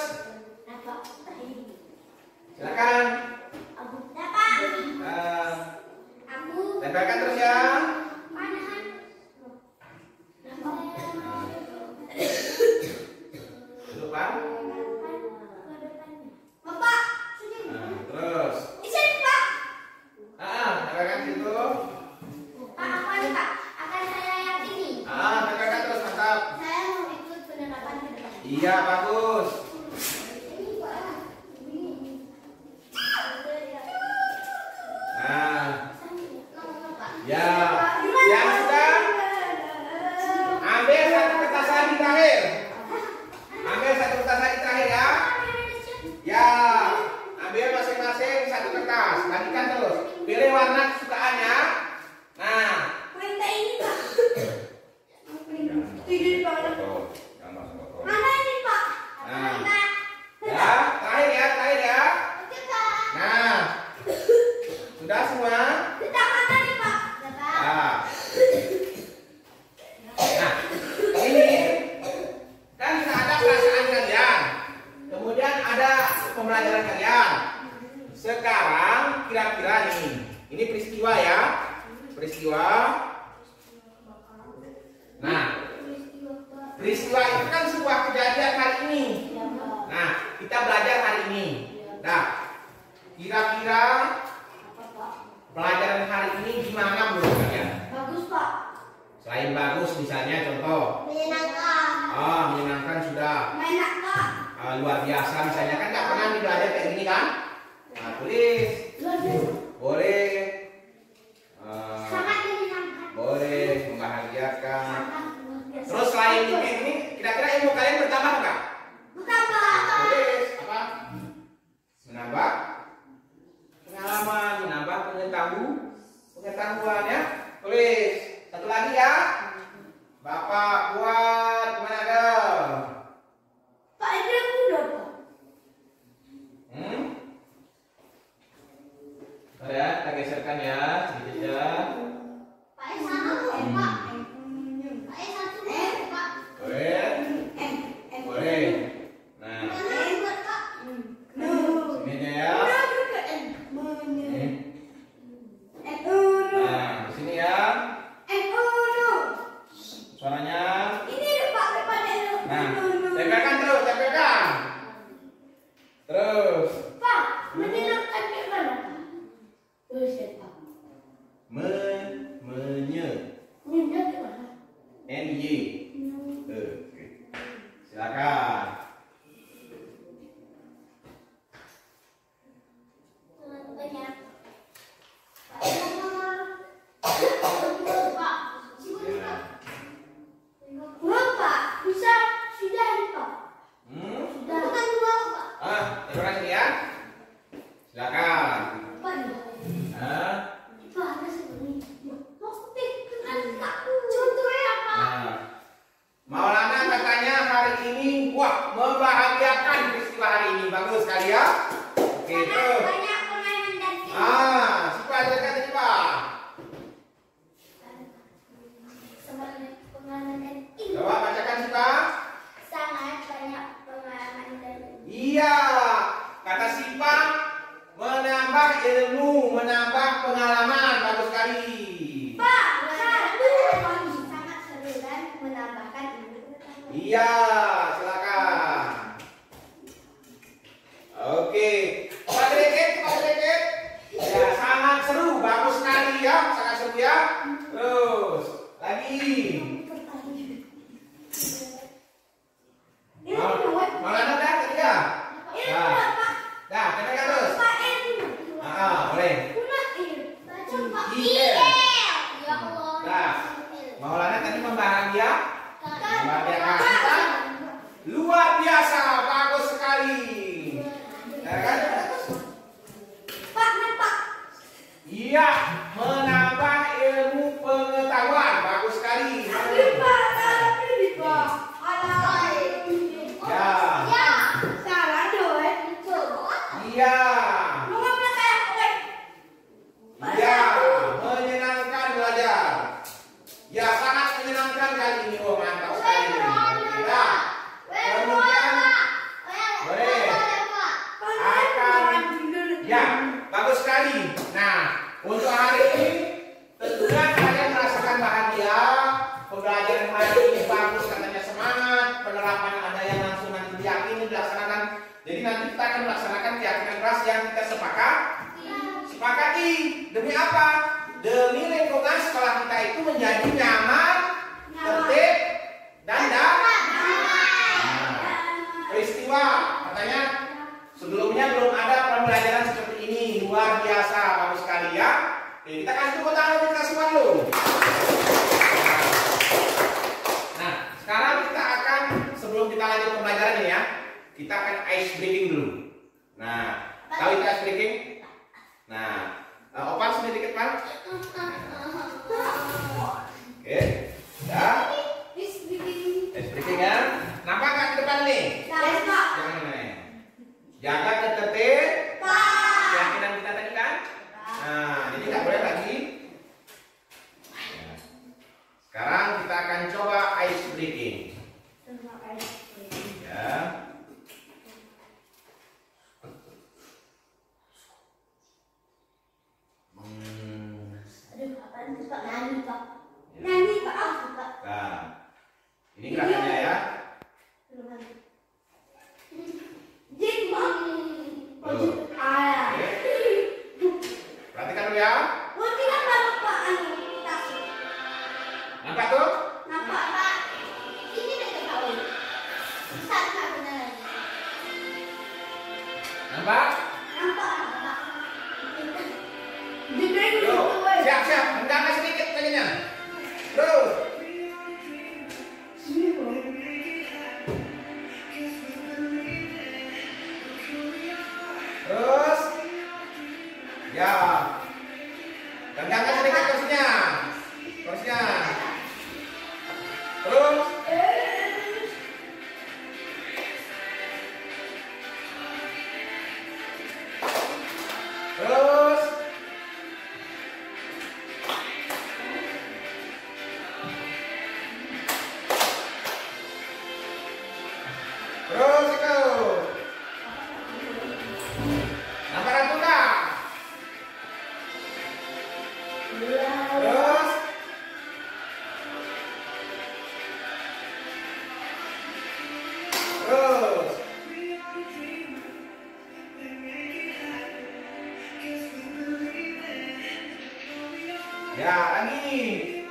Silakan. Tempelkan terus ya. Dulu Pak. Terus. Tempelkan situ. Tempelkan terus, mantap. Iya, bagus. Ya, yang sudah ambil satu kertas lagi terakhir. Ambil satu kertas lagi terakhir ya. Ya, ambil masing-masing satu kertas. Bagikan terus. Pilih warna kesukaannya. Nah. Mana ini Pak? Ya, terakhir ya. Nah, sudah semua. Nah, ini kan sudah ada perasaan kalian, kemudian ada pembelajaran kalian. Sekarang kira-kira ini peristiwa ya, peristiwa. Nah, peristiwa itu kan sebuah kejadian hari ini. Nah, kita belajar hari ini. Nah, kira-kira pelajaran hari ini gimana menurut kalian? Bagus Pak. Selain bagus, misalnya contoh. Menyenangkan. Menyenangkan sudah. Menyenangkan. Luar biasa, misalnya kan nggak pernah belajar kayak gini kan? Nah, tulis. Boleh. Sangat menyenangkan. Boleh, membahagiakan. Sangat luar biasa. Terus selain ini, kira-kira ilmu kalian bertambah nggak? Bertambah. Tulis apa? Menambah pengalaman, menambah pengetahuan ya. Tulis. Satu lagi ya. Bapak buat gimana dong? Pak ini aku udah Pak. Ya, kita geserkan ya sedikit ya. Pak satu Pak. Pak satu Pak. Boleh. Boleh. Nah, Buat Pak. sini aja ya. Nah, di sini ya. Suaranya. Ini Menye. NY. Oke. Silakan. Terima kasih ya. Silakan. Maulana katanya hari ini wah membahagiakan peristiwa hari ini. Bagus sekali ya. Gitu. Siapa dekat siapa? Coba bacakan siapa? Sangat banyak pengalaman dan Iya, kata Sipa menambah ilmu, menambah pengalaman. Bagus sekali. sangat seru dan menambahkan ilmu pengetahuan. Iya, silakan. Oke, Pak Deket. Ya, sangat seru, bagus sekali ya, sangat seru ya. Terus lagi. Maulana dah ketiga. Dah, ketiga terus. Boleh. Dah. Maulana tadi membahagiakan kita. Luar biasa, bagus sekali. Ya kan? Iya, menambah ilmu pengetahuan, bagus sekali. Iya. Iya, menyenangkan belajar. Ya, sangat menyenangkan kali ini. Oh, mantap sekali. Ya. Kemudian boleh. Ya, bagus sekali. Nah, untuk hari ini tentunya kalian merasakan bahagia. Pembelajaran hari ini bagus, katanya semangat. Penerapan ada yang langsung nanti diyakini dilaksanakan. Jadi nanti kita akan melaksanakan keyakinan keras yang kita sepakati. Demi apa? Demi lingkungan sekolah kita itu menjadi nyaman, tertib, dan damai. Peristiwa katanya sebelumnya belum ada pembelajaran seperti ini. Luar biasa, bagus sekali ya. Oke, kita kasih tepuk tangan untuk kita semua dulu. Nah, sekarang kita akan, sebelum kita lanjut pembelajaran ini ya, kita akan ice breaking dulu. Nah, tahu itu ice breaking? Nah, Opan sedikit Pak. Oke, ya. Ice breaking ya. Nampak nggak ke depan nih? Jangan nih. Jaga tertib. Keyakinan kita tadi kan? Nah, jadi nggak boleh lagi. Sekarang kita akan coba ice breaking. Ya. Nah, ini gerakannya ya. Perhatikan dulu ya. Nampak tuh? Nampak? Yo, siap. Rendahkan sedikit kakinya. Terus. Terus. Ya. Rendahkan sedikit kursinya. Terus. Terus. Terus itu. Nampak ratu enggak? Terus. Terus. Ya, lagi.